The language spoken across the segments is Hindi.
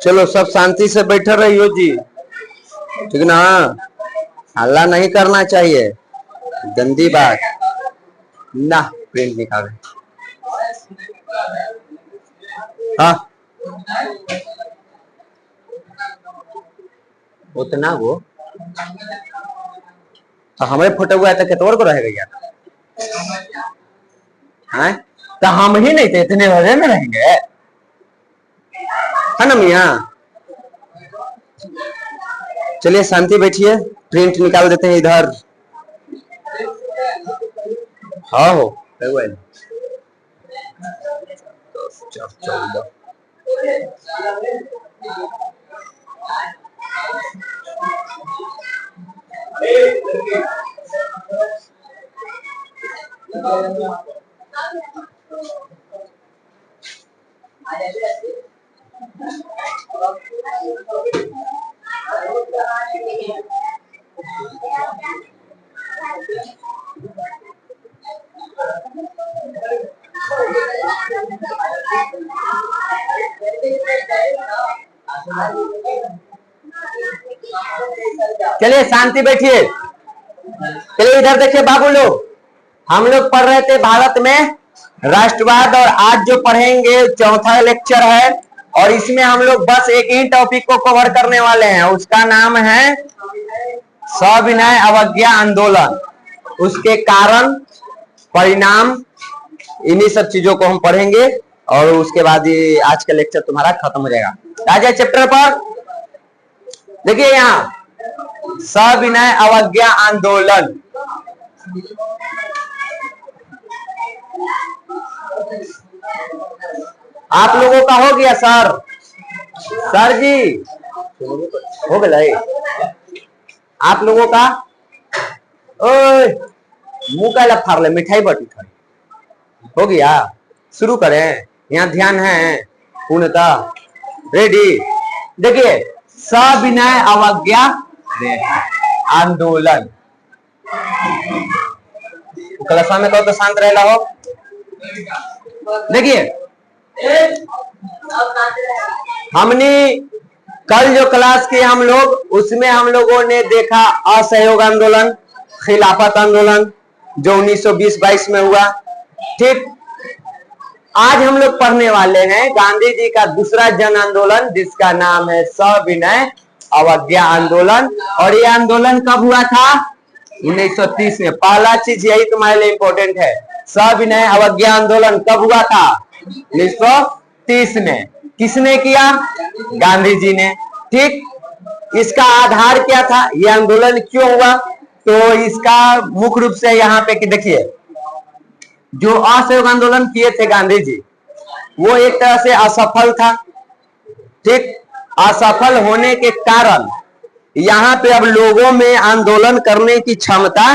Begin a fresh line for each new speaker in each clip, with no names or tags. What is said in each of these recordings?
चलो सब शांति से बैठे रहियो जी, ठीक ना। हल्ला नहीं करना चाहिए, गंदी बात ना। प्रिंट निकाल। हाँ उतना वो तो हमें फोटो हुआ तो कितोर को रहेगा यार, हैं? तो हम ही नहीं थे, इतने बजे में रहेंगे, है ना मियाँ। चलिए शांति बैठिए, प्रिंट निकाल देते हैं इधर। हाँ हो चलिए शांति बैठिए। चलिए इधर देखिए बाबू लोग, हम लोग पढ़ रहे थे भारत में राष्ट्रवाद, और आज जो पढ़ेंगे चौथा लेक्चर है, और इसमें हम लोग बस एक ही टॉपिक को कवर करने वाले हैं। उसका नाम है सविनय अवज्ञा आंदोलन, उसके कारण परिणाम, इन्हीं सब चीजों को हम पढ़ेंगे, और उसके बाद ये आज का लेक्चर तुम्हारा खत्म हो जाएगा। आ जाए चैप्टर पर। देखिए यहाँ सविनय अवज्ञा आंदोलन, आप लोगों का हो गया सर? सर जी हो गया आप लोगों का? ओए मुंह का फाड़ ले, मिठाई बटी खाई हो गया। शुरू करें, यहाँ ध्यान है पूर्णतः। रेडी? देखिए सविनय अवज्ञा आंदोलन, क्लासा में कहो तो शांत रहना हो। देखिए हमने कल जो क्लास की हम लोग, उसमें हम लोगों ने देखा असहयोग आंदोलन, खिलाफत आंदोलन जो 1920-22 में हुआ। ठीक, आज हम लोग पढ़ने वाले हैं गांधी जी का दूसरा जन आंदोलन, जिसका नाम है सविनय अवज्ञा आंदोलन। और ये आंदोलन कब हुआ था? 1930 में। पहला चीज यही तुम्हारे लिए इंपॉर्टेंट है, सविनय अवज्ञा आंदोलन कब हुआ था? 1930 में। किसने किया? गांधी जी ने। ठीक, इसका आधार क्या था? ये आंदोलन क्यों हुआ? तो इसका मुख्य रूप से यहाँ पे कि देखिए, जो असहयोग आंदोलन किए थे गांधी जी, वो एक तरह से असफल था। ठीक, असफल होने के कारण यहाँ पे अब लोगों में आंदोलन करने की क्षमता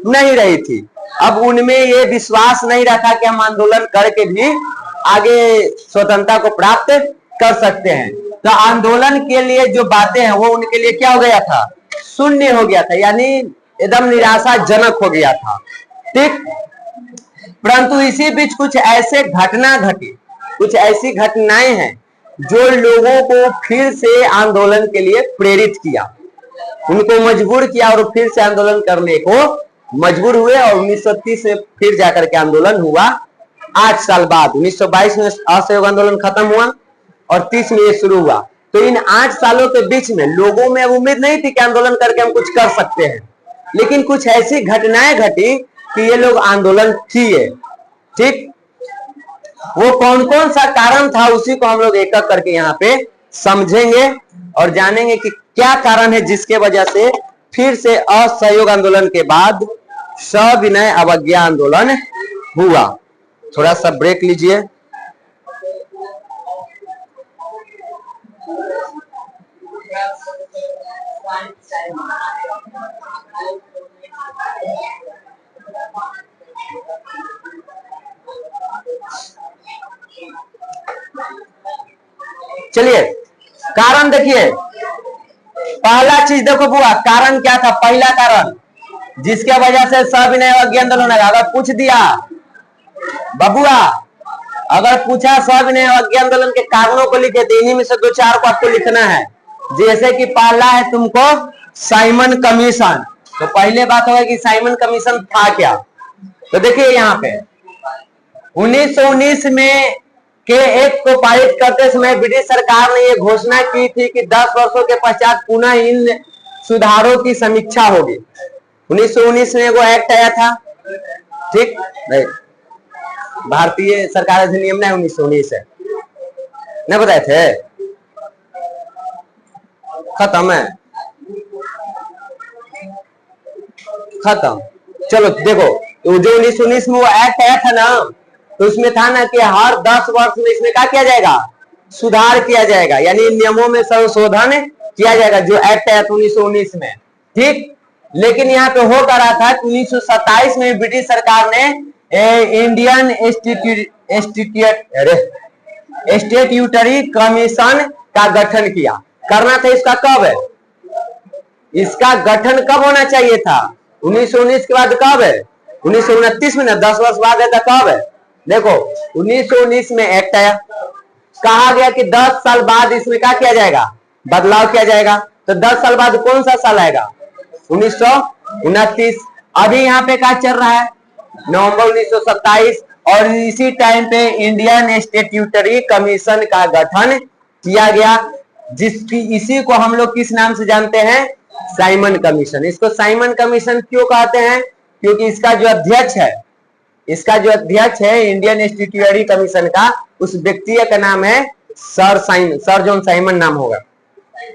नहीं रही थी। अब उनमें ये विश्वास नहीं रखा कि हम आंदोलन करके भी आगे स्वतंत्रता को प्राप्त कर सकते हैं। तो आंदोलन के लिए जो बातें हैं वो उनके लिए क्या हो गया था? शून्य हो गया था, यानी एकदम निराशाजनक हो गया था। ठीक, परंतु इसी बीच कुछ ऐसे घटना घटी, कुछ ऐसी घटनाएं हैं जो लोगों को फिर से आंदोलन के लिए प्रेरित किया, उनको मजबूर किया और फिर से आंदोलन करने को मजबूर हुए। और 1930 में फिर जाकर के आंदोलन हुआ। 8 साल बाद 1922 में असहयोग आंदोलन खत्म हुआ और 30 में ये शुरू हुआ। तो इन 8 सालों के बीच में लोगों में अब उम्मीद नहीं थी कि आंदोलन करके हम कुछ कर सकते हैं, लेकिन कुछ ऐसी घटनाएं घटी कि ये लोग आंदोलन किए। ठीक, वो कौन कौन सा कारण था उसी को हम लोग एक एक करके यहाँ पे समझेंगे और जानेंगे कि क्या कारण है जिसके वजह से फिर से असहयोग आंदोलन के बाद सविनय अवज्ञा आंदोलन हुआ। थोड़ा सा ब्रेक लीजिए। चलिए कारण देखिए, पहला चीज देखो बुआ, कारण क्या था? पहला कारण जिसके वजह से सविनय अवज्ञा आंदोलन, अगर पूछ दिया बबुआ, अगर पूछा सविनय अवज्ञा आंदोलन के कारणों को लिखे तो इन्हीं में से 2-4 को आपको लिखना है। जैसे कि पहला है तुमको साइमन कमीशन। तो पहले बात होगा कि साइमन कमीशन था क्या। तो देखिए यहाँ पे 1919 में के एक्ट को पारित करते समय ब्रिटिश सरकार ने यह घोषणा की थी कि 10 वर्षों के पश्चात पुनः इन सुधारों की समीक्षा होगी। 1919 में वो एक्ट आया था, ठीक नहीं, भारतीय सरकार अधिनियम ने 1919 है, नहीं बताए थे, खत्म है, खत्म। चलो देखो, तो जो 1919 में वो एक्ट आया था ना, तो उसमें था ना कि हर 10 वर्ष में इसमें क्या किया जाएगा, सुधार किया जाएगा, यानी नियमों में संशोधन किया जाएगा, जो एक्ट आया था 1919 में, ठीक। लेकिन यहाँ पे हो कर रहा था कि 1927 में ब्रिटिश सरकार ने इंडियन स्टैट्यूटरी कमीशन का गठन किया। करना था इसका कब है, इसका गठन कब होना चाहिए था, 1919 के बाद कब है, 1929 में ना, 10 वर्ष बाद है, तो कब है, देखो 1919 में एक्ट आया, कहा गया कि 10 साल बाद इसमें क्या किया जाएगा, बदलाव किया जाएगा। तो 10 साल बाद कौन सा साल आएगा, 1929। अभी यहाँ पे क्या चल रहा है, नवंबर 1927, और इसी टाइम पे इंडियन स्टैट्यूटरी कमीशन का गठन किया गया, जिसकी इसी को हम लोग किस नाम से जानते हैं, साइमन कमीशन। इसको साइमन कमीशन क्यों कहते हैं, क्योंकि इसका जो अध्यक्ष है इंडियन स्टैट्यूटरी कमीशन का, उस व्यक्ति का नाम है सर जॉन साइमन नाम होगा,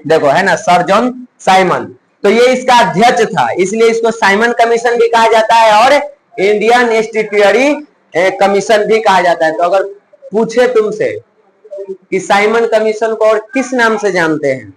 देखो है ना, सर जॉन साइमन। तो ये इसका अध्यक्ष था, इसलिए इसको साइमन कमीशन भी कहा जाता है और इंडियन स्टैट्यूटरी कमीशन भी कहा जाता है। तो अगर पूछे तुमसे कि साइमन कमीशन को और किस नाम से जानते हैं,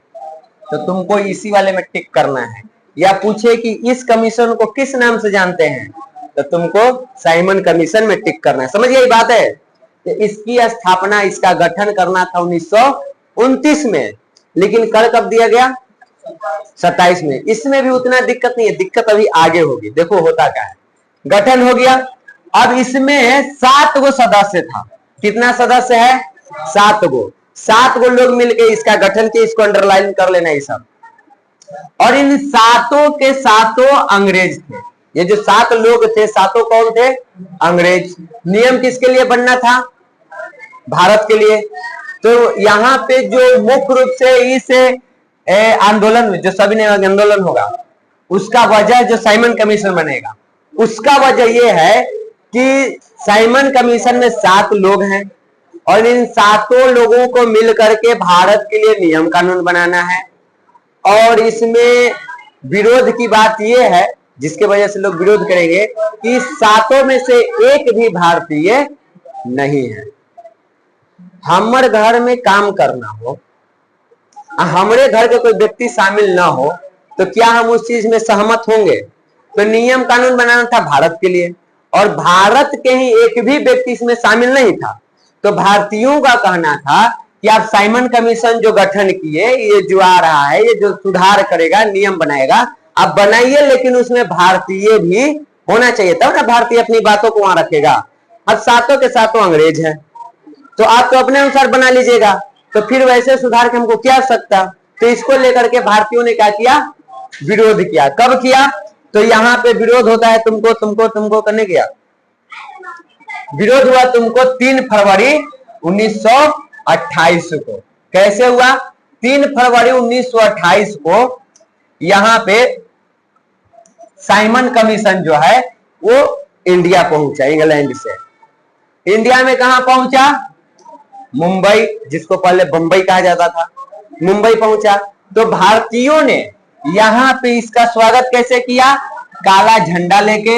तो तुमको इसी वाले में टिक करना है, या पूछे कि इस कमीशन को किस नाम से जानते हैं, तो तुमको साइमन कमीशन में टिक करना है। समझ यही बात है। तो इसकी स्थापना, इसका गठन करना था 1929 में, लेकिन कर कब दिया गया, 27 में। इसमें भी उतना दिक्कत नहीं है, दिक्कत अभी आगे होगी। देखो होता क्या है, गठन हो गया, अब इसमें 7 गो सदस्य था। कितना सदस्य है, 7 गो। 7 गो लोग मिलकर इसका गठन किए, इसको अंडरलाइन कर लेना ये सब। और इन 7 के 7 अंग्रेज थे। ये जो 7 लोग थे, 7 कौन थे, अंग्रेज। नियम किसके लिए बनना था, भारत के लिए। तो यहाँ पे जो मुख्य रूप से इस आंदोलन में जो सविनय आंदोलन होगा, उसका वजह जो साइमन कमीशन बनेगा, उसका वजह यह है कि साइमन कमीशन में 7 लोग हैं और इन 7 लोगों को मिलकर के भारत के लिए नियम कानून बनाना है। और इसमें विरोध की बात यह है, जिसके वजह से लोग विरोध करेंगे, कि 7 में से एक भी भारतीय नहीं है। हमारे घर में काम करना हो, हमारे घर के कोई व्यक्ति शामिल ना हो, तो क्या हम उस चीज में सहमत होंगे। तो नियम कानून बनाना था भारत के लिए, और भारत के ही एक भी व्यक्ति इसमें शामिल नहीं था। तो भारतीयों का कहना था कि आप साइमन कमीशन जो गठन किए, ये जो आ रहा है, ये जो सुधार करेगा, नियम बनाएगा, आप बनाइए, लेकिन उसमें भारतीय भी होना चाहिए, तब ना भारतीय अपनी बातों को वहां रखेगा। अब 7 के 7 अंग्रेज हैं, तो आप तो अपने अनुसार बना लीजिएगा, तो फिर वैसे सुधार के हमको क्या सकता। तो इसको लेकर के भारतीयों ने क्या किया, विरोध किया। कब किया, तो यहाँ पे विरोध होता है, तुमको करने किया विरोध हुआ तुमको 3 फरवरी 1928 को। कैसे हुआ, 3 फरवरी 1928 को यहाँ पे साइमन कमीशन जो है वो इंडिया पहुंचा, इंग्लैंड से। इंडिया में कहां पहुंचा, मुंबई, जिसको पहले बंबई कहा जाता था, मुंबई पहुंचा। तो भारतीयों ने यहाँ पे इसका स्वागत कैसे किया, काला झंडा लेके,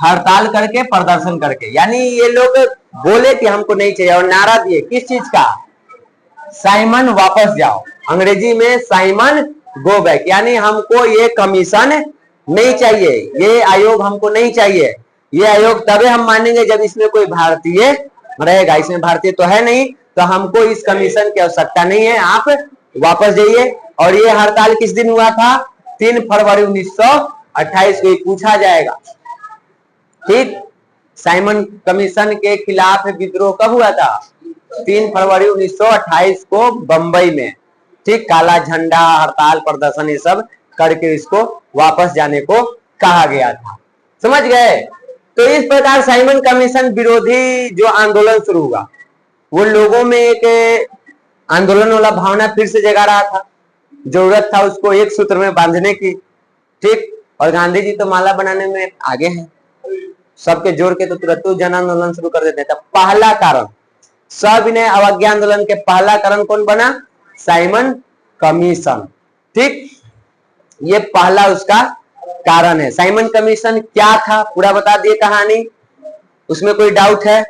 हड़ताल करके, प्रदर्शन करके। यानी ये लोग बोले कि हमको नहीं चाहिए, और नारा दिए किस चीज का, साइमन वापस जाओ, अंग्रेजी में साइमन गो बैक, यानी हमको ये कमीशन नहीं चाहिए, ये आयोग हमको नहीं चाहिए। ये आयोग तभी हम मानेंगे जब इसमें कोई भारतीय रहेगा, इसमें भारतीय तो है नहीं, तो हमको इस कमीशन की आवश्यकता नहीं है, आप वापस जाइए। और ये हड़ताल किस दिन हुआ था, 3 फरवरी 1928 को पूछा जाएगा, ठीक। साइमन कमीशन के खिलाफ विद्रोह कब हुआ था? 3 फरवरी 1928 को बंबई में, ठीक। काला झंडा, हड़ताल, प्रदर्शन, ये सब करके इसको वापस जाने को कहा गया था। समझ गए? तो इस प्रकार साइमन कमीशन विरोधी जो आंदोलन शुरू हुआ, वो लोगों में एक आंदोलन वाला भावना फिर से जगा रहा था। जरूरत था उसको एक सूत्र में बांधने की, ठीक। और गांधी जी तो माला बनाने में आगे हैं, सबके जोड़ के तो तुरंत जन आंदोलन शुरू कर देते थे। पहला कारण सविनय अवज्ञा आंदोलन के पहला कारण कौन बना? साइमन कमीशन, ठीक। ये पहला उसका कारण है। साइमन कमीशन क्या था पूरा बता दिए कहानी, उसमें कोई डाउट है?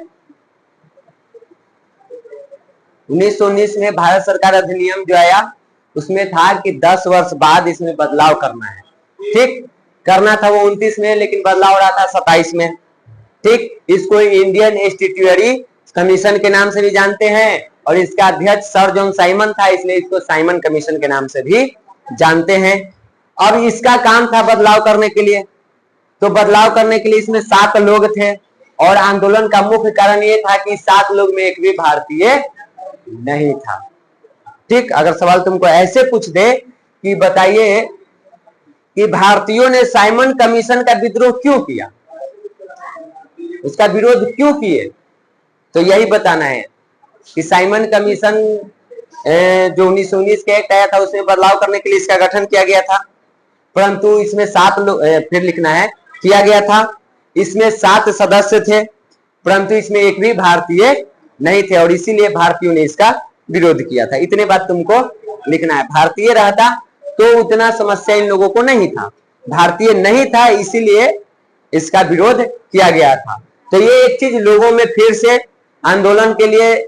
1919 में भारत सरकार अधिनियम जो आया उसमें था कि 10 वर्ष बाद इसमें बदलाव करना है, ठीक। करना था वो 29 में, लेकिन बदलाव रहा था 27 में, ठीक। इसको इंडियन एस्टिट्यूटरी कमीशन के नाम से भी जानते हैं और इसका अध्यक्ष सर जॉन साइमन था, इसलिए इसको साइमन कमीशन के नाम से भी जानते हैं। अब इसका काम था बदलाव करने के लिए, तो बदलाव करने के लिए इसमें 7 लोग थे और आंदोलन का मुख्य कारण ये था कि 7 लोग में एक भी भारतीय नहीं था, ठीक। अगर सवाल तुमको ऐसे पूछ दे कि बताइए कि भारतीयों ने साइमन कमीशन का विद्रोह क्यों किया, उसका विरोध क्यों किए, तो यही बताना है कि साइमन कमीशन जो 1919 के एक्ट आया था उसमें बदलाव करने के लिए इसका गठन किया गया था, परंतु इसमें 7 लोग फिर लिखना है किया गया था। इसमें 7 सदस्य थे, परंतु इसमें एक भी भारतीय नहीं थे और इसीलिए भारतीयों ने इसका विरोध किया था। इतने बात तुमको लिखना है। भारतीय रहता तो उतना समस्या इन लोगों को नहीं था, भारतीय नहीं था इसीलिए इसका विरोध किया गया था। तो ये एक चीज लोगों में फिर से आंदोलन के लिए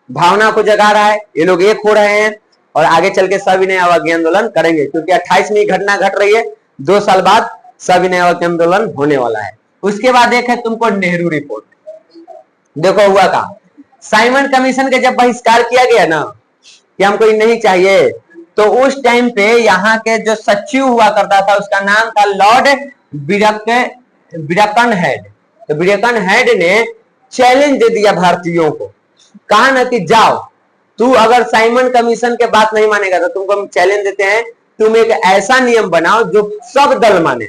भावना को जगा रहा है, ये लोग एक हो रहे हैं और आगे चल के सविनय अवज्ञा आंदोलन करेंगे, क्योंकि 28 में घटना घट रही है, 2 साल बाद सविनय अवज्ञा आंदोलन होने वाला है। उसके बाद एक है तुमको नेहरू रिपोर्ट। देखो हुआ का साइमन कमीशन के जब बहिष्कार किया गया ना कि हमको ये नहीं चाहिए, तो उस टाइम पे यहाँ के जो सचिव हुआ करता था उसका नाम था लॉर्ड ब्रैकनहेड। तो ब्रैकनहेड ने चैलेंज दे दिया भारतीयों को, कहा ना कि जाओ तू अगर साइमन कमीशन के बात नहीं मानेगा तो तुमको हम चैलेंज देते हैं, तुम एक ऐसा नियम बनाओ जो सब दल माने।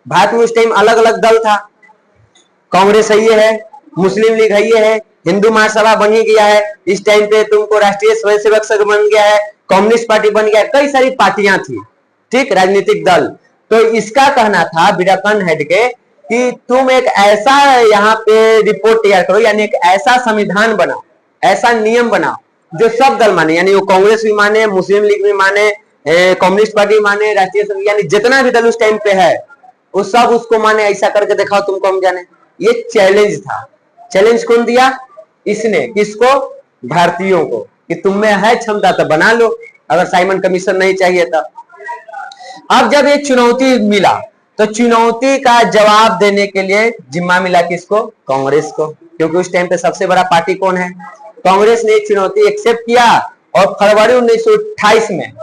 भारत में उस टाइम अलग अलग दल था, कांग्रेस है, मुस्लिम लीग है, हिंदू महासभा बन ही गया है, इस टाइम पे तुमको राष्ट्रीय स्वयंसेवक संघ बन गया है, कम्युनिस्ट पार्टी बन गया है, कई सारी पार्टियां थी, ठीक, राजनीतिक दल। तो इसका कहना था ब्रैकनहेड के कि तुम एक ऐसा यहाँ पे रिपोर्ट तैयार करो, यानी एक ऐसा संविधान बनाओ, ऐसा नियम बनाओ जो सब दल माने, यानी वो कांग्रेस भी माने, मुस्लिम लीग भी माने, कम्युनिस्ट पार्टी माने, राष्ट्रीय संघ, यानी जितना भी दल उस टाइम पे है वो सब उसको माने। ऐसा करके दिखाओ तुमको हम जाने। ये चैलेंज था। चैलेंज कौन दिया? इसने। किसको? भारतीयों को, कि तुम में है क्षमता तो बना लो, अगर साइमन कमीशन नहीं चाहिए तो। अब जब ये चुनौती मिला तो चुनौती का जवाब देने के लिए जिम्मा मिला किसको? कांग्रेस को, क्योंकि उस टाइम पे सबसे बड़ा पार्टी कौन है? कांग्रेस ने चुनौती एक्सेप्ट किया और फरवरी 1928 में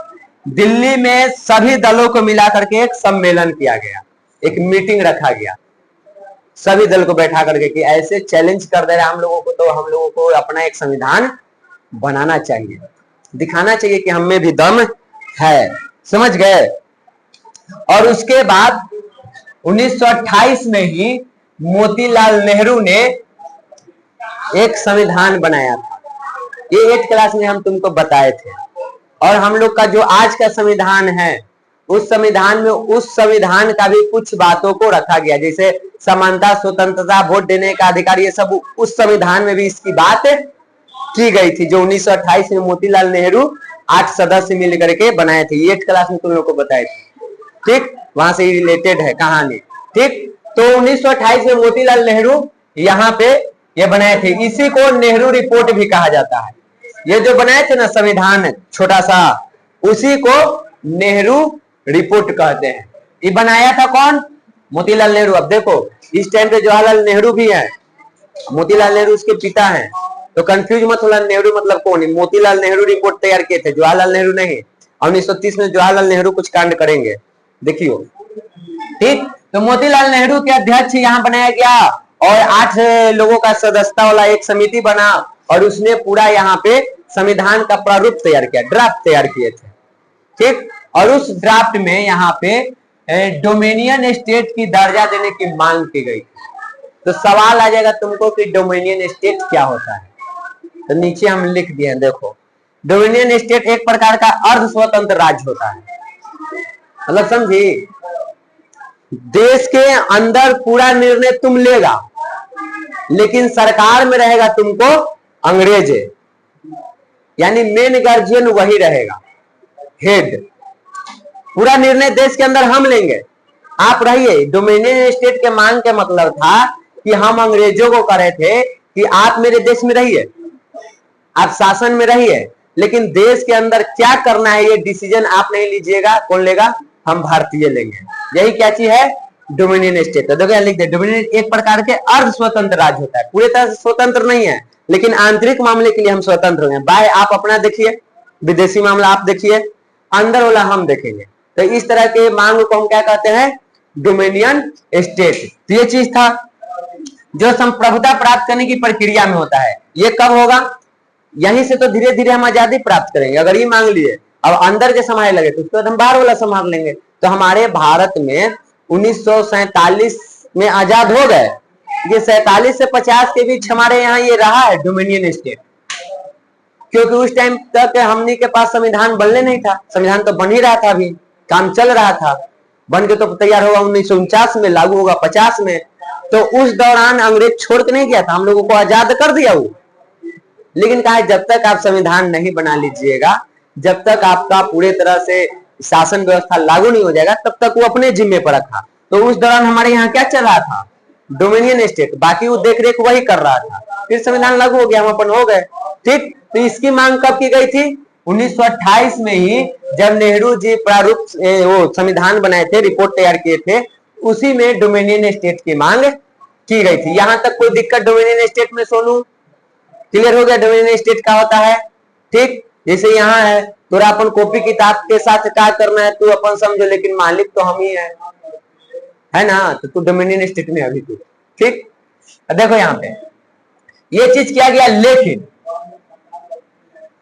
दिल्ली में सभी दलों को मिला करके एक सम्मेलन किया गया, एक मीटिंग रखा गया, सभी दल को बैठा करके कि ऐसे चैलेंज कर दे रहे हम लोगों को, तो हम लोगों को अपना एक संविधान बनाना चाहिए, दिखाना चाहिए कि हम में भी दम है। समझ गए? और उसके बाद 1928 में ही मोतीलाल नेहरू ने एक संविधान बनाया था। ये 8th क्लास में हम तुमको बताए थे। और हम लोग का जो आज का संविधान है, उस संविधान में उस संविधान का भी कुछ बातों को रखा गया, जैसे समानता, स्वतंत्रता, वोट देने का अधिकार, ये सब उस संविधान में भी इसकी बात की गई थी, जो 1928 में मोतीलाल नेहरू 8 सदस्य मिल करके बनाए थे। 8th क्लास में तुम लोग को बताए थे, ठीक, वहां से रिलेटेड है कहानी, ठीक। तो 1928 में मोतीलाल नेहरू यहाँ पे ये बनाए थे, इसी को नेहरू रिपोर्ट भी कहा जाता है। ये जो बनाए थे ना संविधान छोटा सा, उसी को नेहरू रिपोर्ट कहते हैं। ये बनाया था कौन? मोतीलाल नेहरू। अब देखो इस टाइम पे जवाहरलाल नेहरू भी है, मोतीलाल नेहरू उसके पिता हैं, तो कंफ्यूज मत होना, नेहरू मतलब कौन है? मोतीलाल नेहरू रिपोर्ट तैयार किए थे, जवाहरलाल नेहरू नहीं। 1930 में जवाहरलाल नेहरू कुछ कांड करेंगे, देखियो, ठीक। तो मोतीलाल नेहरू के अध्यक्ष यहाँ बनाया गया और 8 लोगों का सदस्यता वाला एक समिति बना और उसने पूरा यहाँ पे संविधान का प्रारूप तैयार किया, ड्राफ्ट तैयार किए थे। ठीक, और उस ड्राफ्ट में यहाँ पे डोमिनियन स्टेट की दर्जा देने की मांग की गई। तो सवाल आ जाएगा तुमको कि डोमिनियन स्टेट क्या होता है। तो नीचे हम लिख दिए, देखो डोमिनियन स्टेट एक प्रकार का अर्ध स्वतंत्र राज्य होता है। मतलब समझी, देश के अंदर पूरा निर्णय तुम लेगा, लेकिन सरकार में रहेगा तुमको अंग्रेज, यानी मेन गार्जियन वही रहेगा, हेड। पूरा निर्णय देश के अंदर हम लेंगे, आप रहिए। डोमिनियन स्टेट के मांग के मतलब था कि हम अंग्रेजों को कह रहे थे कि आप मेरे देश में रहिए, आप शासन में रहिए, लेकिन देश के अंदर क्या करना है ये डिसीजन आप नहीं लीजिएगा, कौन लेगा? हम भारतीय लेंगे। यही क्या चीज है? Dominion state. तो देखो लिख दे, डोमिनियन एक प्रकार के अर्ध स्वतंत्र राज्य होता है, पूरे तरह से स्वतंत्र नहीं है, लेकिन आंतरिक मामले के लिए हम स्वतंत्र हैं। बाहर आप अपना देखिए, विदेशी मामला आप देखिए, अंदर वाला हम देखेंगे। तो इस तरह के मांग को हम क्या कहते हैं? Dominion state. तो ये चीज था जो संप्रभुता प्राप्त करने की प्रक्रिया में होता है। ये कब होगा? यहीं से तो धीरे धीरे हम आजादी प्राप्त करेंगे। अगर ये मांग लिए अब अंदर के संभालने लगे तो उसके बाद हम बाहर वाला संभाल लेंगे। तो हमारे भारत में 1947 में आजाद हो गए। ये 47 से 50 के बीच हमारे यहाँ ये रहा है डोमिनियन स्टेट, क्योंकि उस टाइम तक हमने के पास संविधान बनने नहीं था। संविधान तो बन ही रहा था, अभी काम चल रहा था, बन के तो तैयार होगा 1949 में, लागू होगा 50 में। तो उस दौरान अंग्रेज छोड़ के नहीं गया था, हम लोगों को आजाद कर दिया वो। लेकिन कहा जब तक आप संविधान नहीं बना लीजिएगा, जब तक आपका पूरे तरह से शासन व्यवस्था लागू नहीं हो जाएगा, तब तक वो अपने जिम्मे पर रखा। तो उस दौरान हमारे यहाँ क्या चल रहा था? डोमिनियन स्टेट, बाकी वो देख रेख वही कर रहा था। फिर संविधान लागू हो गया, हम अपन हो गए। ठीक, तो इसकी मांग कब की गई थी? 1928 में ही, जब नेहरू जी प्रारूप वो संविधान बनाए थे, रिपोर्ट तैयार किए थे, उसी में डोमिनियन स्टेट की मांग की गई थी। यहां तक कोई दिक्कत डोमिनियन स्टेट में? सोनू क्लियर हो गया डोमिनियन स्टेट क्या होता है? ठीक, जैसे यहाँ है तोरा अपन कॉपी किताब के साथ क्या करना है तू अपन समझो, लेकिन मालिक तो हम ही है ना? तो तू डोमिनियन स्टेट में अभी तू। ठीक, देखो यहाँ पे ये चीज किया गया। लेकिन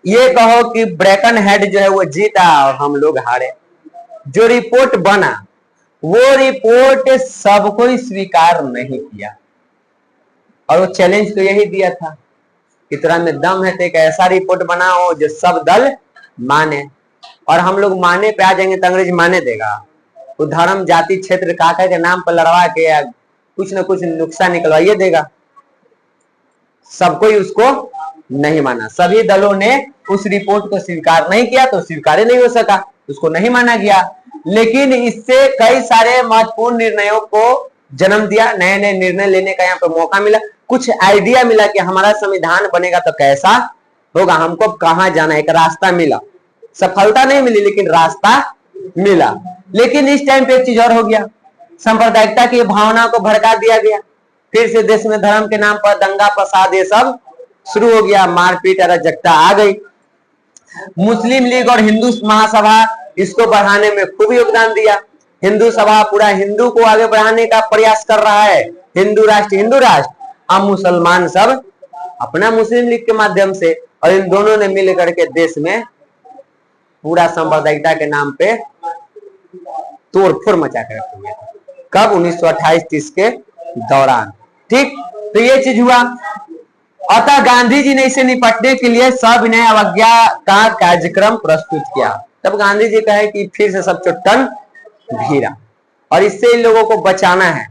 ये कहो कि ब्रेकन हेड जो है वो जीता और हम लोग हारे। जो रिपोर्ट बना वो रिपोर्ट सबको स्वीकार नहीं किया, और वो चैलेंज तो यही दिया था कि तेरा में दम है तो एक ऐसा रिपोर्ट बनाओ जो सब दल माने। और हम लोग माने पे आ जाएंगे तो अंग्रेज माने देगा? वो धर्म जाति क्षेत्र काका के नाम पर लड़वा के कुछ न कुछ नुक्सा निकलवाइए देगा। सबको ही उसको नहीं माना, सभी दलों ने उस रिपोर्ट को स्वीकार नहीं किया, तो स्वीकार नहीं हो सका, उसको नहीं माना गया। लेकिन इससे कई सारे महत्वपूर्ण निर्णयों को जन्म दिया, नए नए निर्णय लेने का यहाँ पर मौका मिला, कुछ आइडिया मिला कि हमारा संविधान बनेगा तो कैसा होगा, हमको कहां जाना, एक रास्ता मिला। सफलता नहीं मिली लेकिन रास्ता मिला। लेकिन इस टाइम पे एक चीज और हो गया, सांप्रदायिकता की भावना को भड़का दिया गया। फिर से देश में धर्म के नाम पर दंगा फसाद ये सब शुरू हो गया, मारपीट अराजकता आ गई। मुस्लिम लीग और हिंदू महासभा इसको बढ़ाने में खूब योगदान दिया। हिंदू सभा पूरा हिंदू को आगे बढ़ाने का प्रयास कर रहा है, हिंदू राष्ट्र। अब मुसलमान सब अपना मुस्लिम लीग के माध्यम से, और इन दोनों ने मिल करके देश में पूरा सांप्रदायिकता के नाम पे तोड़फोड़ मचा कर रखी हुई है। कब? 1928-30 के दौरान। ठीक, तो ये चीज हुआ। अतः गांधी जी ने इसे निपटने के लिए सविनय अवज्ञा का कार्यक्रम प्रस्तुत किया। तब गांधी जी कहे कि फिर से सब चुट्टन भीरा, और इससे इन लोगों को बचाना है,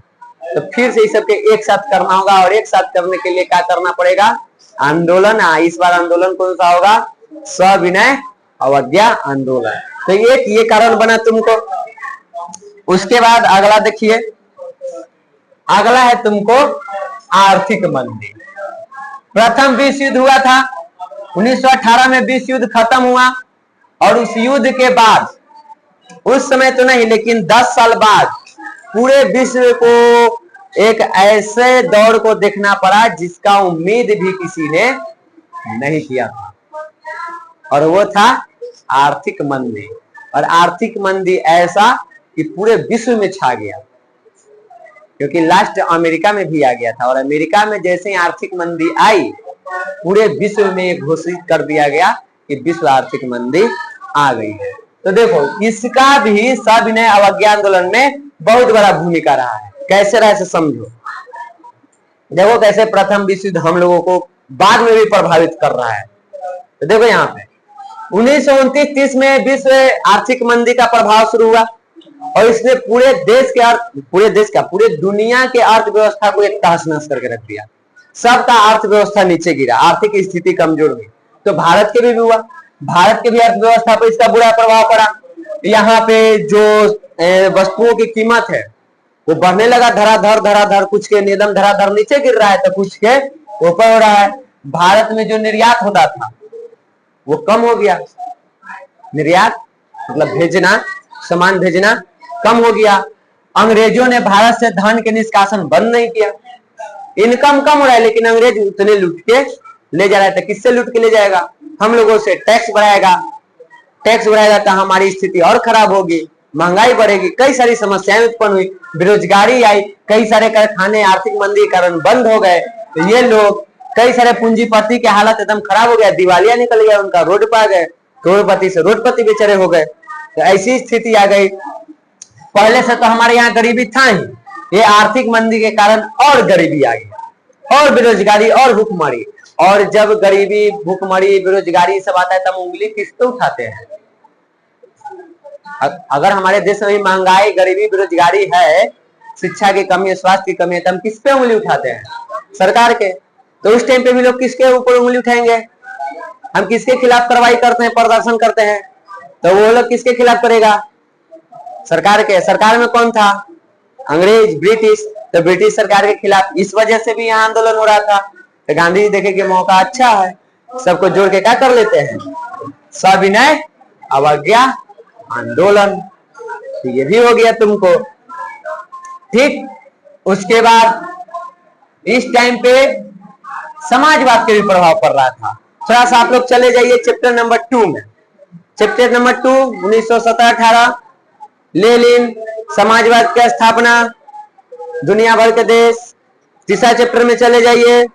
तो फिर से इस सबके एक साथ करना होगा। और एक साथ करने के लिए क्या करना पड़ेगा? आंदोलन। इस बार आंदोलन कौन सा होगा? सविनय अवज्ञा आंदोलन। तो ये कारण बना तुमको। उसके बाद अगला देखिए, अगला है तुमको आर्थिक मंदी। प्रथम विश्व युद्ध हुआ था 1918 में, विश्व युद्ध खत्म हुआ, और उस युद्ध के बाद, उस समय तो नहीं लेकिन 10 साल बाद, पूरे विश्व को एक ऐसे दौर को देखना पड़ा जिसका उम्मीद भी किसी ने नहीं किया था, और वो था आर्थिक मंदी। और आर्थिक मंदी ऐसा कि पूरे विश्व में छा गया। क्योंकि लास्ट अमेरिका में भी आ गया था, और अमेरिका में जैसे ही आर्थिक मंदी आई, पूरे विश्व में घोषित कर दिया गया कि विश्व आर्थिक मंदी आ गई है। तो देखो, इसका भी सविनय अवज्ञा आंदोलन में बहुत बड़ा भूमिका रहा है। कैसे रहा इसे समझो। देखो कैसे प्रथम विश्व युद्ध हम लोगों को बाद में भी प्रभावित कर रहा है। तो देखो यहाँ पे 1929-30 में विश्व आर्थिक मंदी का प्रभाव शुरू हुआ, और इसने पूरे पूरे दुनिया के अर्थव्यवस्था को एक तहस नहस करके रख दिया। सबका अर्थव्यवस्था नीचे गिरा, आर्थिक स्थिति कमजोर हुई। तो भारत के भी हुआ, भारत के भी अर्थव्यवस्था पर इसका बुरा प्रभाव पड़ा। यहाँ पे जो वस्तुओं की कीमत है वो बढ़ने लगा, धराधर, कुछ के निदम धराधर नीचे गिर रहा है तो कुछ के ऊपर हो रहा है। भारत में जो निर्यात होता था वो कम हो गया, निर्यात मतलब भेजना, सामान भेजना कम हो गया। अंग्रेजों ने भारत से धन के निष्कासन बंद नहीं किया। इनकम कम हो रहा है लेकिन अंग्रेज उतने लूट के ले जा रहा है। तो किससे लूट के ले जाएगा? हम लोगों से टैक्स बढ़ाएगा, टैक्स बढ़ाया तो हमारी स्थिति और खराब होगी, महंगाई बढ़ेगी, कई सारी समस्याएं उत्पन्न हुई, बेरोजगारी आई, कई सारे कारखाने आर्थिक मंदी के कारण बंद हो गए। तो ये लोग, कई सारे पूंजीपति की हालत एकदम खराब हो गया, दिवालिया निकल गया उनका, रोड पर आ गए, करोड़पति से रोडपति बेचारे हो गए। तो ऐसी स्थिति आ गई। पहले से तो हमारे यहाँ गरीबी था ही, ये आर्थिक मंदी के कारण और गरीबी आ गई, और बेरोजगारी और भूखमरी। और जब गरीबी, भूखमरी, बेरोजगारी सब आता है तब उंगली किस पे उठाते हैं? अगर हमारे देश में महंगाई, गरीबी, बेरोजगारी है, शिक्षा की कमी, स्वास्थ्य की कमी है, तो हम किस पे उंगली उठाते हैं? सरकार के। तो उस टाइम पे भी लोग किसके ऊपर उंगली उठाएंगे? हम किसके खिलाफ कार्रवाई करते हैं, प्रदर्शन करते हैं? तो वो लोग किसके खिलाफ करेगा? सरकार के। सरकार में कौन था? अंग्रेज, ब्रिटिश। तो ब्रिटिश सरकार के खिलाफ इस वजह से भी यहाँ आंदोलन हो रहा था। तो गांधी जी देखे कि मौका अच्छा है, सबको जोड़ के क्या कर लेते हैं? सविनय अवज्ञा आंदोलन। तो ये भी हो गया तुमको, ठीक। उसके बाद इस टाइम पे समाजवाद के भी प्रभाव पड़ रहा था। थोड़ा सा आप लोग चले जाइए चैप्टर नंबर 2 में। चैप्टर नंबर 2 1917-18 लेनिन, समाजवाद की स्थापना, दुनिया भर के देश। तीसरा चैप्टर में चले जाइए,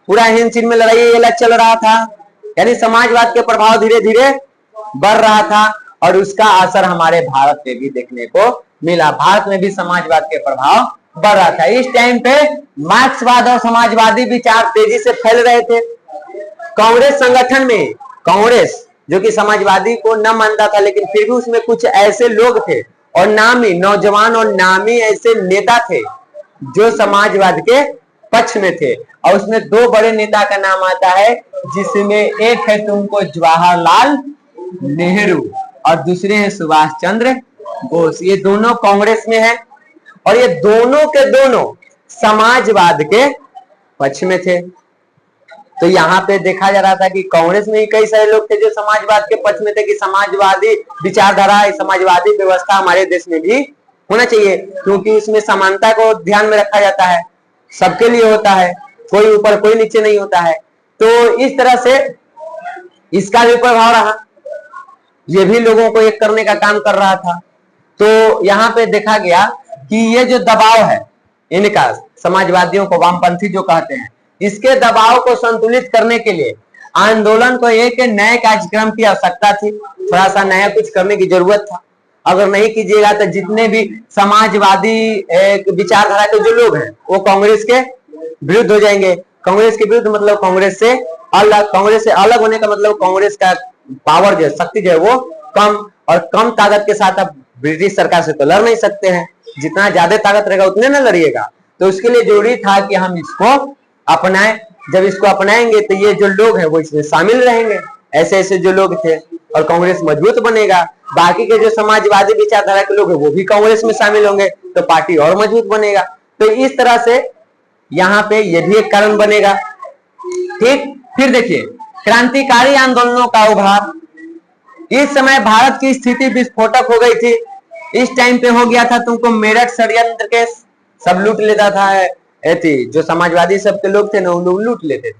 पूरा हिंद चीन में लड़ाई ये चल रहा था, यानी समाजवाद के प्रभाव धीरे धीरे बढ़ रहा था, और उसका असर हमारे भारत में भी देखने को मिला। भारत में भी समाजवाद के प्रभाव बढ़ रहा था। इस टाइम पे मार्क्सवाद और समाजवादी विचार तेजी से फैल रहे थे। कांग्रेस संगठन में, कांग्रेस जो कि समाजवादी को न मानता था, लेकिन फिर भी उसमें कुछ ऐसे लोग थे और नामी नौजवान और नामी ऐसे नेता थे जो समाजवाद के पक्ष में थे। और उसमें 2 बड़े नेता का नाम आता है, जिसमें एक है तुमको जवाहरलाल नेहरू और दूसरे हैं सुभाष चंद्र बोस। ये दोनों कांग्रेस में है और ये दोनों के दोनों समाजवाद के पक्ष में थे। तो यहाँ पे देखा जा रहा था कि कांग्रेस में ही कई सारे लोग थे जो समाजवाद के पक्ष में थे कि समाजवादी विचारधारा, समाजवादी व्यवस्था हमारे देश में भी होना चाहिए, क्योंकि उसमें समानता को ध्यान में रखा जाता है, सबके लिए होता है, कोई ऊपर कोई नीचे नहीं होता है। तो इस तरह से इसका भी प्रभाव रहा, ये भी लोगों को एक करने का काम कर रहा था। तो यहाँ पे देखा गया कि ये जो दबाव है इनका, समाजवादियों को वामपंथी जो कहते हैं, इसके दबाव को संतुलित करने के लिए आंदोलन को एक नए कार्यक्रम की आवश्यकता थी। थोड़ा सा नया कुछ करने की जरूरत था। अगर नहीं कीजिएगा तो जितने भी समाजवादी विचारधारा के जो लोग हैं वो कांग्रेस के विरुद्ध हो जाएंगे। कांग्रेस के विरुद्ध मतलब कांग्रेस से अलग, कांग्रेस से अलग होने का मतलब कांग्रेस का पावर जो शक्ति जो है वो कम, और कम ताकत के साथ आप ब्रिटिश सरकार से तो लड़ नहीं सकते हैं। जितना ज्यादा ताकत रहेगा उतने ना लड़िएगा। तो उसके लिए जरूरी था कि हम इसको अपनाएं। जब इसको अपनाएंगे तो ये जो लोग हैं वो इसमें शामिल रहेंगे, ऐसे ऐसे जो लोग थे, और कांग्रेस मजबूत बनेगा। बाकी के जो समाजवादी विचारधारा के लोग हैं वो भी कांग्रेस में शामिल होंगे तो पार्टी और मजबूत बनेगा। तो इस तरह से यहाँ पे ये भी एक कारण बनेगा, ठीक। फिर देखिए क्रांतिकारी आंदोलनों का उभार। इस समय भारत की स्थिति विस्फोटक हो गई थी। इस टाइम पे हो गया था तुमको मेरठ षड्यंत्र के, सब लूट लेता था थी जो समाजवादी सबके लोग थे ना, उन लोग लूट लेते थे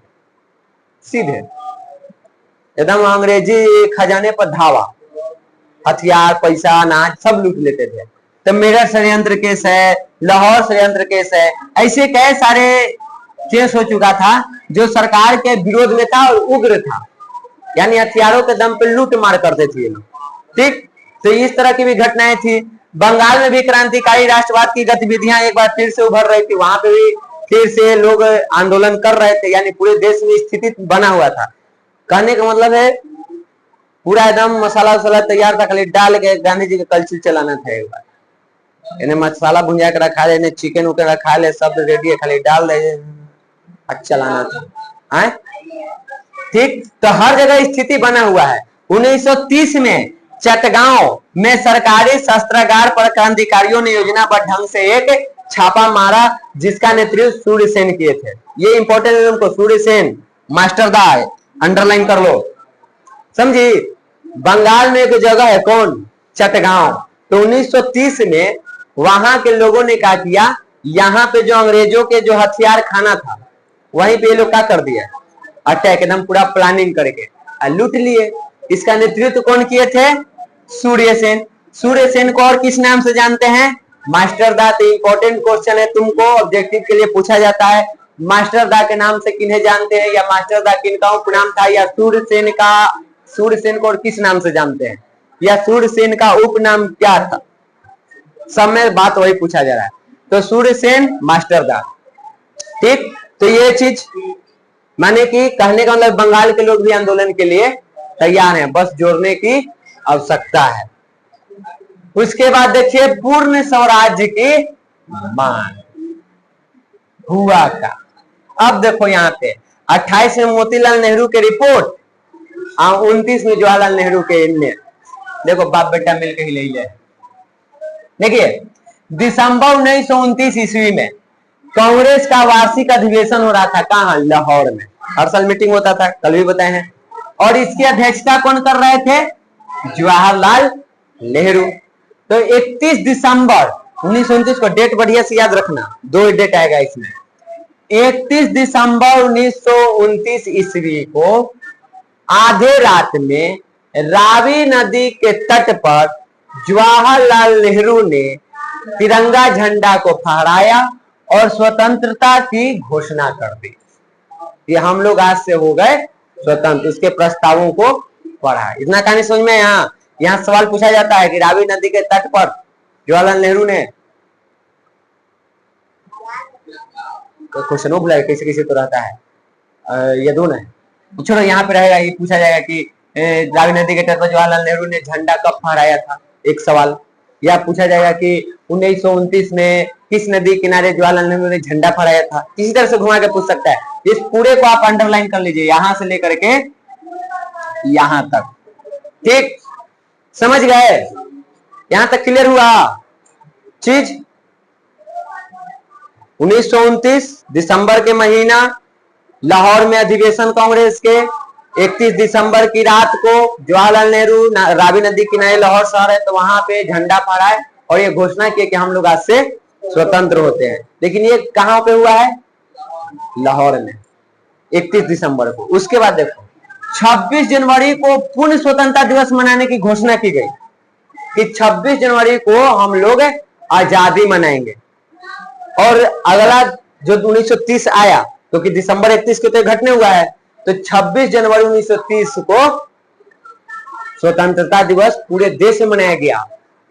सीधे एकदम, अंग्रेजी खजाने पर धावा, हथियार, पैसा, अनाज सब लूट लेते थे। तो मेरठ षड्यंत्र केस है, लाहौर षड्यंत्र केस है, ऐसे कई सारे केस हो चुका था जो सरकार के विरोध में था और उग्र था, यानी हथियारों के दम पे लूट मार करते थे ये लोग। ठीक, तो इस तरह की भी घटनाएं थी। बंगाल में भी क्रांतिकारी राष्ट्रवाद की गतिविधियां एक बार फिर से उभर रही थी, वहां पे भी फिर से लोग आंदोलन कर रहे थे, यानी पूरे देश में स्थिति बना हुआ था। कहने का मतलब है पूरा एकदम मसाला वसाला तैयार था, खाली डाल के गांधी जी का कलछुल चलाना था। एक बार इन्हें मसाला भुंजा कर रखा ले, इन्हें चिकन उकन रखा ले, सब रेडी है, खाली डाल दे, चलाना था। ठीक, तो हर जगह स्थिति बना हुआ है। 1930 में चटगांव में सरकारी शस्त्रागार पर क्रांतिकारियों ने योजनाबद्ध ढंग से एक छापा मारा, जिसका नेतृत्व सूर्य सेन किए थे। ये इंपॉर्टेंट है तुमको, सूर्य सेन मास्टर दा है, अंडरलाइन कर लो, समझी। बंगाल में एक जगह है कौन, चटगांव। तो 1930 में वहां के लोगों ने क्या किया, यहाँ पे जो अंग्रेजों के जो हथियार खाना था वहीं पे ये लोग क्या कर दिया, अटैक एकदम पूरा प्लानिंग करके लूट लिए। इसका नेतृत्व कौन किए थे, सूर्य सेन। सूर्य सेन को और किस नाम से जानते हैं, मास्टर दा। तो इंपॉर्टेंट क्वेश्चन है, तुमको ऑब्जेक्टिव के लिए पूछा जाता है, मास्टर दा के नाम से किन्हें जानते हैं, या मास्टर दा किनका उपनाम था, या सूर्य सेन को और किस नाम से जानते हैं, या सूर्य सेन का उपनाम क्या था, सब में बात वही पूछा जा रहा है। तो सूर्य सेन, मास्टर दा। ठीक, तो ये चीज माने कि कहने का मतलब बंगाल के लोग भी आंदोलन के लिए तैयार हैं, बस जोड़ने की आवश्यकता है। उसके बाद देखिए पूर्ण स्वराज्य की मांग हुआ का। अब देखो यहाँ पे 28 में मोतीलाल नेहरू के रिपोर्ट, 29 में जवाहरलाल नेहरू के इनमें देखो बाप बेटा मिलकर ही ले। देखिए दिसंबर 1929 ईस्वी में कांग्रेस का वार्षिक अधिवेशन हो रहा था, कहाँ, लाहौर में। हर साल मीटिंग होता था, कल भी बताए हैं। और इसकी अध्यक्षता कौन कर रहे थे, जवाहरलाल नेहरू। तो 31 दिसंबर 1929 को डेट बढ़िया से याद रखना, 2 डेट आएगा इसमें। 31 दिसंबर 1929 ईस्वी को आधे रात में रावी नदी के तट पर जवाहरलाल नेहरू ने तिरंगा झंडा को फहराया और स्वतंत्रता की घोषणा कर दी कि हम लोग आज से हो गए स्वतंत्र। उसके प्रस्तावों को पढ़ा। इतना कहानी समझ में। यहाँ सवाल पूछा जाता है कि रावी नदी के तट पर जवाहरलाल नेहरू ने, क्वेश्चन भुला कैसे कैसे तो रहता है, ये दोनों है, छोड़ो यहाँ पे रहेगा। ये पूछा जाएगा कि रावी नदी के तट पर जवाहरलाल नेहरू ने झंडा कब फहराया था, एक सवाल। या पूछा जाएगा कि 1929 में किस नदी किनारे जवाहरलाल नेहरू ने झंडा फहराया था। किसी तरह से घुमा के पूछ सकता है। इस पूरे को आप अंडरलाइन कर लीजिए, यहां से लेकर के यहां तक। ठीक, समझ गए, यहां तक क्लियर हुआ चीज। 1929 दिसंबर के महीना लाहौर में अधिवेशन कांग्रेस के। 31 दिसंबर की रात को जवाहरलाल नेहरू रावी नदी किनारे, लाहौर शहर है तो वहां पे झंडा फहराए और ये घोषणा की कि हम लोग आज से स्वतंत्र होते हैं। लेकिन ये कहां पे हुआ है, लाहौर में, 31 दिसंबर को। उसके बाद देखो 26 जनवरी को पूर्ण स्वतंत्रता दिवस मनाने की घोषणा की गई कि 26 जनवरी को हम लोग आजादी मनाएंगे। और अगला जो 1930 आया, क्योंकि दिसंबर 31 को तो घटने हुआ है, तो 26 जनवरी 1930 को स्वतंत्रता दिवस पूरे देश में मनाया गया।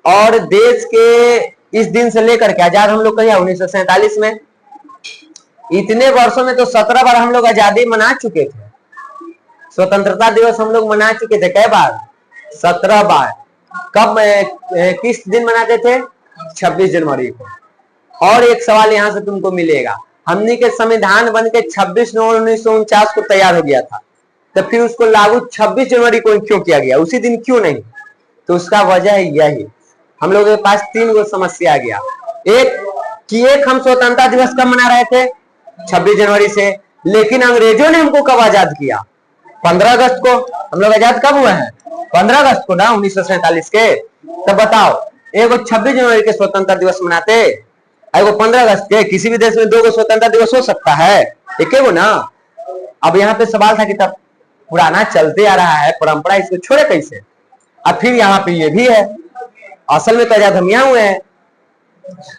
और देश के इस दिन से लेकर के आजाद हम लोग कहिए 1947 में। इतने वर्षों में तो 17 बार हम लोग आजादी मना चुके थे, स्वतंत्रता दिवस हम लोग मना चुके थे। कई बार, 17 बार। कब, किस दिन मनाते थे, 26 जनवरी को। और एक सवाल यहां से तुमको मिलेगा, हमने के संविधान बन के 26 नवंबर 1949 को तैयार हो गया था, तो फिर उसको लागू 26 जनवरी को क्यों किया गया, उसी दिन क्यों नहीं? तो उसका वजह है यही, हम लोगों के पास 3 गो समस्या आ गया। एक हम स्वतंत्रता दिवस कब मना रहे थे, 26 जनवरी से, लेकिन अंग्रेजों ने हमको कब आजाद किया, 15 अगस्त को। हम लोग आजाद कब हुए हैं, 15 अगस्त को ना, 1947 के। तब बताओ, एगो 26 जनवरी के स्वतंत्रता दिवस मनाते, एगो 15 अगस्त के। किसी भी देश में 2 गो स्वतंत्रता दिवस हो सकता है, एक गो ना। अब यहाँ पे सवाल था कि तब पुराना चलते आ रहा है परंपरा, इसको छोड़े कैसे। अब फिर यहाँ पे ये भी है, असल में तो आजाद हम यहाँ हुए हैं,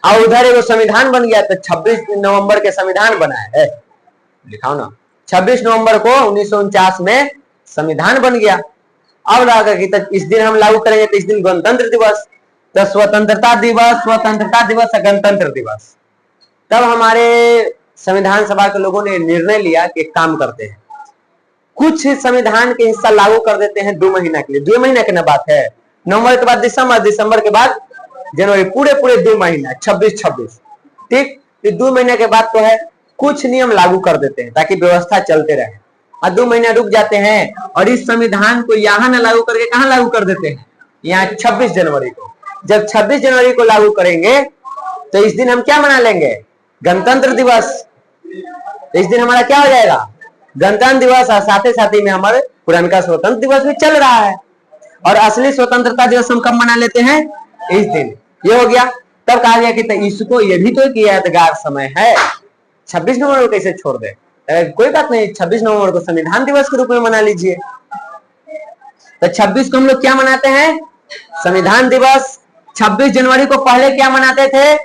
और उधर एगो संविधान बन गया, तो 26 नवंबर के संविधान बना है, दिखाओ ना। 26 नवंबर को 1949 में संविधान बन गया। अब लगा कि इस दिन हम लागू करेंगे, तो इस दिन गणतंत्र दिवस, तो स्वतंत्रता दिवस गणतंत्र दिवस। तब हमारे संविधान सभा के लोगों ने निर्णय लिया कि एक काम करते हैं, कुछ संविधान के हिस्सा लागू कर देते हैं 2 महीना के लिए। 2 महीना की ना बात है, नवंबर के बाद दिसंबर, दिसंबर के बाद जनवरी, पूरे 2 महीना 26, ठीक। ये 2 महीने के बाद तो है, कुछ नियम लागू कर देते हैं ताकि व्यवस्था चलते रहे। और 2 महीना रुक जाते हैं, और इस संविधान को यहाँ ना लागू करके कहाँ लागू कर देते हैं, यहाँ 26 जनवरी को। जब 26 जनवरी को लागू करेंगे, तो इस दिन हम क्या मना लेंगे, गणतंत्र दिवस। इस दिन हमारा क्या हो जाएगा, गणतंत्र दिवस, और साथ ही में हमारे पुराना स्वतंत्र दिवस भी चल रहा है। और असली स्वतंत्रता दिवस हम कब मना लेते हैं, इस दिन। ये हो गया। तब कहा गया कि तो इसको, ये भी तो एक यादगार समय है, 26 नवंबर को कैसे छोड़ दे। कोई बात नहीं, 26 नवंबर को संविधान दिवस के रूप में मना लीजिए। तो 26 को हम लोग क्या मनाते हैं, संविधान दिवस। 26 जनवरी को पहले क्या मनाते थे,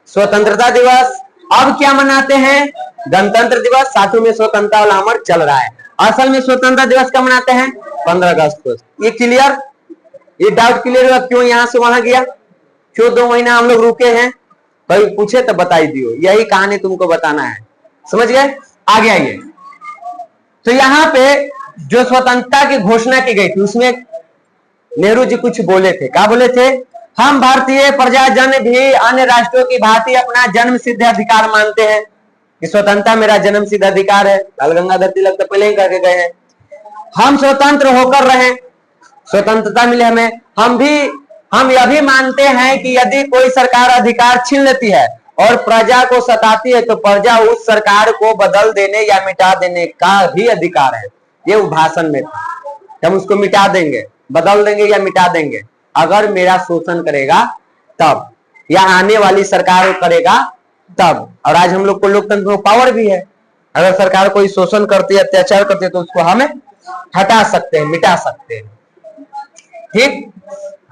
स्वतंत्रता दिवस। अब क्या मनाते हैं, गणतंत्र दिवस। साथों में स्वतंत्रता वाला अमर चल रहा है। असल में स्वतंत्रता दिवस कब मनाते हैं, 15 अगस्त को। ये क्लियर, ये डाउट क्लियर हुआ, क्यों यहां से वहां गया, क्यों 2 महीना हम लोग रुके हैं। कोई पूछे तो बताई दियो, यही कहानी तुमको बताना है, समझ गए। आगे आइए। तो यहाँ पे जो स्वतंत्रता की घोषणा की गई थी, उसमें नेहरू जी कुछ बोले थे। क्या बोले थे, हम भारतीय प्रजाजन भी अन्य राष्ट्रों की भांति अपना जन्म सिद्ध अधिकार मानते हैं कि स्वतंत्रता मेरा जन्म सिद्ध अधिकार है। बाल गंगाधर तिलक तो पहले ही करके गए हैं। हम स्वतंत्र होकर रहे, स्वतंत्रता मिले हमें। हम यह भी मानते हैं कि यदि कोई सरकार अधिकार छीन लेती है और प्रजा को सताती है, तो प्रजा उस सरकार को बदल देने या मिटा देने का भी अधिकार है। ये भाषण में था, हम उसको मिटा देंगे, बदल देंगे या मिटा देंगे, अगर मेरा शोषण करेगा तब, या आने वाली सरकार करेगा तब। और आज हम लोग को लोकतंत्र में पावर भी है, अगर सरकार कोई शोषण करती है, अत्याचार करती है, तो उसको हमें हटा सकते हैं, मिटा सकते हैं, ठीक।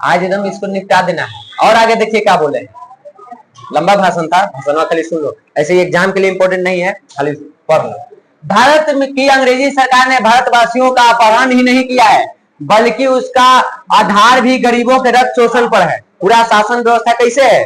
आज एकदम इसको निपटा देना है। और आगे देखिए क्या बोले, लंबा भाषण था, भाषण खाली सुन लो, ऐसे एग्जाम के लिए इंपॉर्टेंट नहीं है, खाली पढ़ लो। भारत की अंग्रेजी सरकार ने भारतवासियों का अपहरण ही नहीं किया है, बल्कि उसका आधार भी गरीबों के रक्त शोषण पर है। पूरा शासन व्यवस्था कैसे है,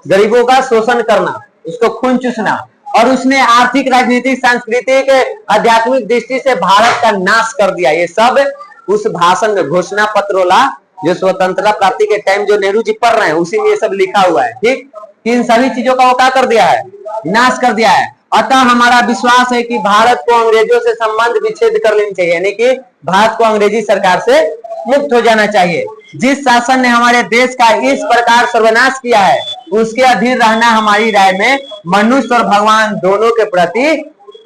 गरीबों का शोषण करना, उसको खून चूसना। और उसने आर्थिक, राजनीतिक, सांस्कृतिक, आध्यात्मिक दृष्टि से भारत का नाश कर दिया। ये सब उस भाषण में, घोषणा पत्रोला जो स्वतंत्रता प्राप्ति के टाइम जो नेहरू जी पढ़ रहे हैं, उसी में ये सब लिखा हुआ है, ठीक। इन सभी चीजों का वो क्या कर दिया है, नाश कर दिया है। अतः हमारा विश्वास है कि भारत को अंग्रेजों से संबंध विच्छेद कर लेनी चाहिए, यानी कि भारत को अंग्रेजी सरकार से मुक्त हो जाना चाहिए। जिस शासन ने हमारे देश का इस प्रकार सर्वनाश किया है, उसके अधीन रहना हमारी राय में मनुष्य और भगवान दोनों के प्रति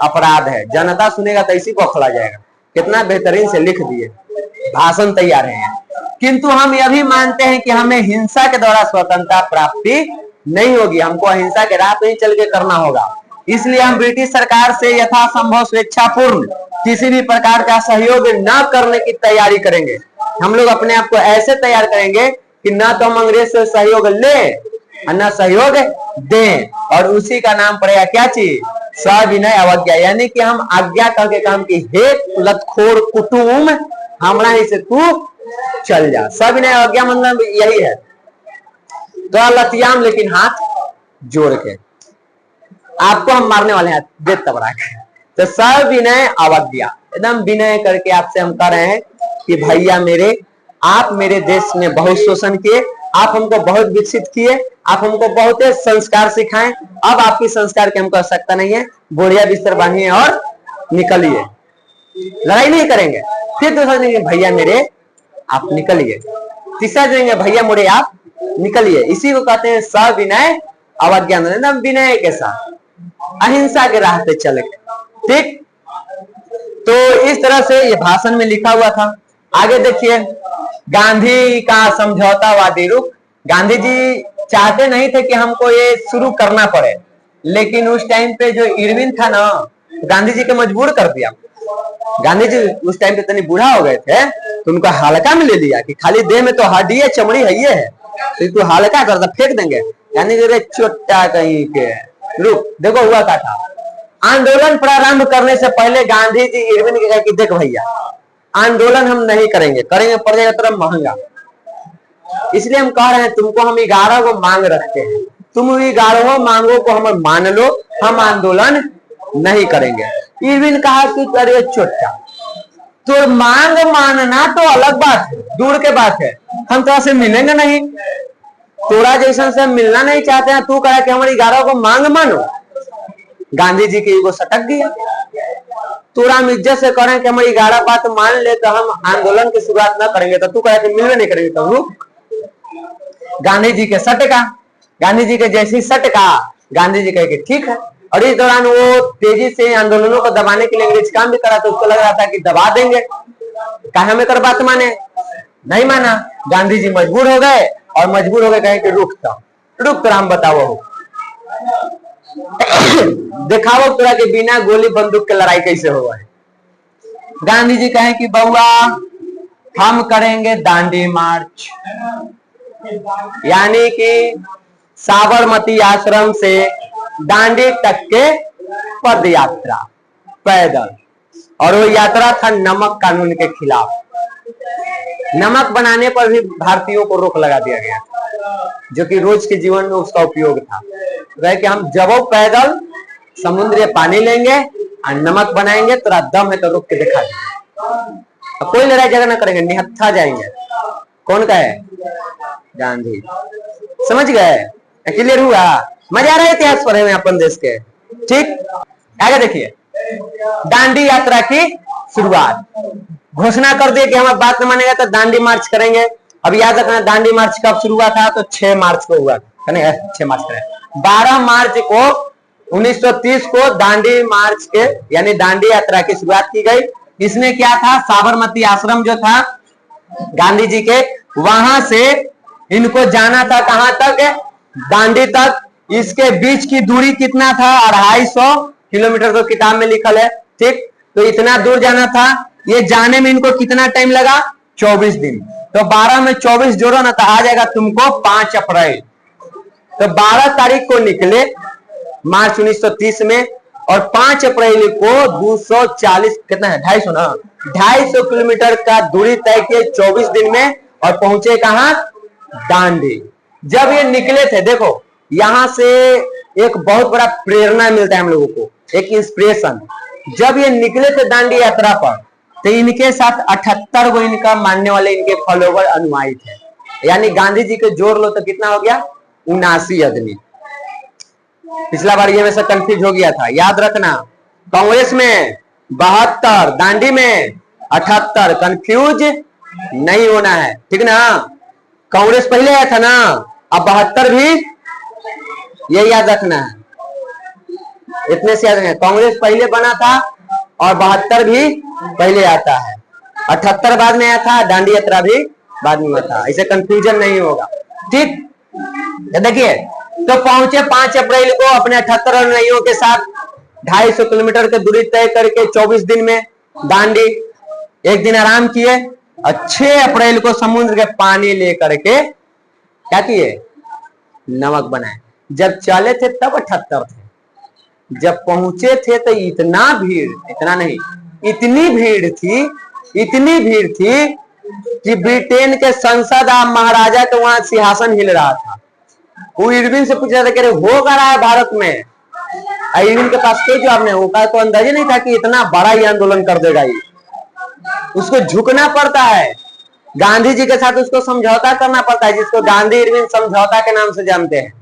अपराध है। जनता सुनेगा तो इसी को खड़ा जाएगा। कितना बेहतरीन से लिख दिए, भाषण तैयार है। किंतु हम यह भी मानते हैं कि हमें हिंसा के द्वारा स्वतंत्रता प्राप्ति नहीं होगी, हमको अहिंसा के राह पे ही चल के करना होगा। इसलिए हम ब्रिटिश सरकार से यथासंभव स्वेच्छापूर्ण किसी भी प्रकार का सहयोग न करने की तैयारी करेंगे। हम लोग अपने आप को ऐसे तैयार करेंगे कि न तो हम अंग्रेज से सहयोग ले और न सहयोग दें, और उसी का नाम पड़ेगा क्या चीज, सविनय अवज्ञा। यानी कि हम आज्ञा करके काम की, हे लतखोर कुटुम, हमरा ही से तू चल जा। सविनय अवज्ञा मतलब यही है, तो लतियाम लेकिन हाथ जोड़ के, आपको हम मारने वाले हैं देख तबरा के। तो सविनय अवज्ञा, एकदम विनय करके आपसे हम कह रहे हैं कि भैया मेरे, आप मेरे देश में बहुत शोषण किए, आप हमको बहुत विकसित किए, आप हमको बहुत संस्कार सिखाएं, अब आपकी संस्कार की हमको आवश्यकता नहीं है, बोरिया बिस्तर बांधिए और निकलिए, लड़ाई नहीं करेंगे। फिर दूसरा देंगे भैया मेरे आप निकलिए, तीसरा देंगे भैया मोरे आप निकलिए। इसी को कहते हैं सविनय अवज्ञा, एकदम विनय के साथ अहिंसा के राह पे चले, ठीक। तो इस तरह से ये भाषण में लिखा हुआ था। आगे देखिए, गांधी का समझौतावादी रुख। गांधी जी चाहते नहीं थे कि हमको ये शुरू करना पड़े, लेकिन उस टाइम पे जो इरविन था ना, गांधी जी को मजबूर कर दिया। गांधी जी उस टाइम पे इतने बूढ़ा हो गए थे, तो उनको हल्का में ले लिया कि खाली देह में तो हड्डी है, चमड़ी है, ये है, तो इसको हल्का कर फेंक देंगे। यानी कि चोटा कहीं के। रुक, देखो हुआ क्या था। आंदोलन प्रारंभ करने से पहले गांधी जी इरविन के कहा कि देख भैया, आंदोलन हम नहीं करेंगे, करेंगे पड़ जाएगा तरफ महंगा, इसलिए हम कह रहे हैं तुमको हम 11 को मांग रखते हैं, तुम 11 मांगों को हम मान लो, हम आंदोलन नहीं करेंगे। इरविन कहा कि अरे चोटा, तो मांग मानना तो अलग बात है, दूर के बात है, हम तो ऐसे मिलेंगे नहीं, तोरा जैसा से मिलना नहीं चाहते हैं, तू कहा कि हमारी 11 को मांग मानो। गांधी जी के ईगो सटक गया। तोरा हम इज्जत से करें कि हमारी 11 बात मान ले तो हम आंदोलन की शुरुआत ना करेंगे, तो तू कहा कि मिलवे नहीं करेंगे, तो रुक। गांधी जी के सटका, गांधी जी के जैसी सटका, गांधी जी कहे कि ठीक है। और इस दौरान वो तेजी से आंदोलनों को दबाने के लिए अंग्रेज काम भी करा, तो उसको लग रहा था कि दबा देंगे, कहे हमें कर बात माने, नहीं माना। गांधी जी मजबूर हो गए, और मजबूर हो गए कहे कि रुक तो हम बताओ दिखाओ तोरा के बिना गोली बंदूक के लड़ाई कैसे हो है। गांधी जी कहे कि बउआ हम करेंगे दांडी मार्च, यानी कि साबरमती आश्रम से दांडी तक के पद यात्रा पैदल। और वो यात्रा था नमक कानून के खिलाफ। नमक बनाने पर भी भारतीयों को रोक लगा दिया गया, जो कि रोज के जीवन में उसका उपयोग था। कि हम जब पैदल समुद्र पानी लेंगे और नमक बनाएंगे, तेरा दम है तो रुक के दिखा देंगे, कोई लड़ाई झगड़ा ना करेंगे, निहत्था जाएंगे। कौन का है? गांधी। समझ गए? क्लियर हुआ? मजा आ रहा है इतिहास पढ़े में अपन देश के। ठीक, आगे देखिए। दांडी यात्रा की शुरुआत, घोषणा कर दिए कि हम बात न मानेगा तो दांडी मार्च करेंगे। अब याद रखना दांडी मार्च कब शुरू हुआ था, तो 6 मार्च को हुआ था। 6 मार्च करें 12 मार्च को 1930 को दांडी मार्च के यानी दांडी यात्रा की शुरुआत की गई। इसमें क्या था, साबरमती आश्रम जो था गांधी जी के, वहां से इनको जाना था कहां तक, दांडी तक। इसके बीच की दूरी कितना था, 250 किलोमीटर तो किताब में लिखल है। ठीक, तो इतना दूर जाना था। ये जाने में इनको कितना टाइम लगा, 24 दिन। तो 12 में 24 जोड़ो ना, तो आ जाएगा तुमको 5 अप्रैल। तो 12 तारीख को निकले मार्च 1930 में, और 5 अप्रैल को 240 कितना है, 250 ना, 250 किलोमीटर का दूरी तय किए 24 दिन में, और पहुंचे कहां, दांडी। जब ये निकले थे, देखो यहां से एक बहुत बड़ा प्रेरणा मिलता है हम लोगों को, एक इंस्पिरेशन। जब ये निकले थे दांडी यात्रा पर, तो इनके साथ 78 को इनका मानने वाले इनके फॉलोवर अनुयायी थे। यानी गांधी जी के जोड़ लो तो कितना हो गया, 79 आदमी। पिछला बार ये में से कंफ्यूज हो गया था, याद रखना। कांग्रेस में 72, दांडी में 78, कंफ्यूज नहीं होना है, ठीक ना। कांग्रेस पहले आया था ना, अब 72 भी, ये याद रखना है, इतने से याद रखना। कांग्रेस पहले बना था और 72 भी पहले आता है, 78 बाद में आया था, दांडी यात्रा भी बाद में था, ऐसे कंफ्यूजन नहीं होगा। ठीक, देखिए तो पहुंचे 5 अप्रैल को अपने 78 अनुयायियों के साथ 250 किलोमीटर की दूरी तय करके 24 दिन में दांडी। एक दिन आराम किए और 6 अप्रैल को समुद्र के पानी लेकर के क्या किए, नमक बनाए। जब चले थे तब 78 थे, जब पहुंचे थे तो इतना भीड़, इतना नहीं, इतनी भीड़ थी कि ब्रिटेन के संसद महाराजा के वहां सिंहासन हिल रहा था। वो इरविन से पूछ रहा था कि हो क्या रहा है भारत में। इरविन के पास कोई जवाब नहीं, वो का तो अंदाजा नहीं था कि इतना बड़ा ही आंदोलन कर देगा ये। उसको झुकना पड़ता है, गांधी जी के साथ उसको समझौता करना पड़ता है, जिसको गांधी इरविन समझौता के नाम से जानते हैं।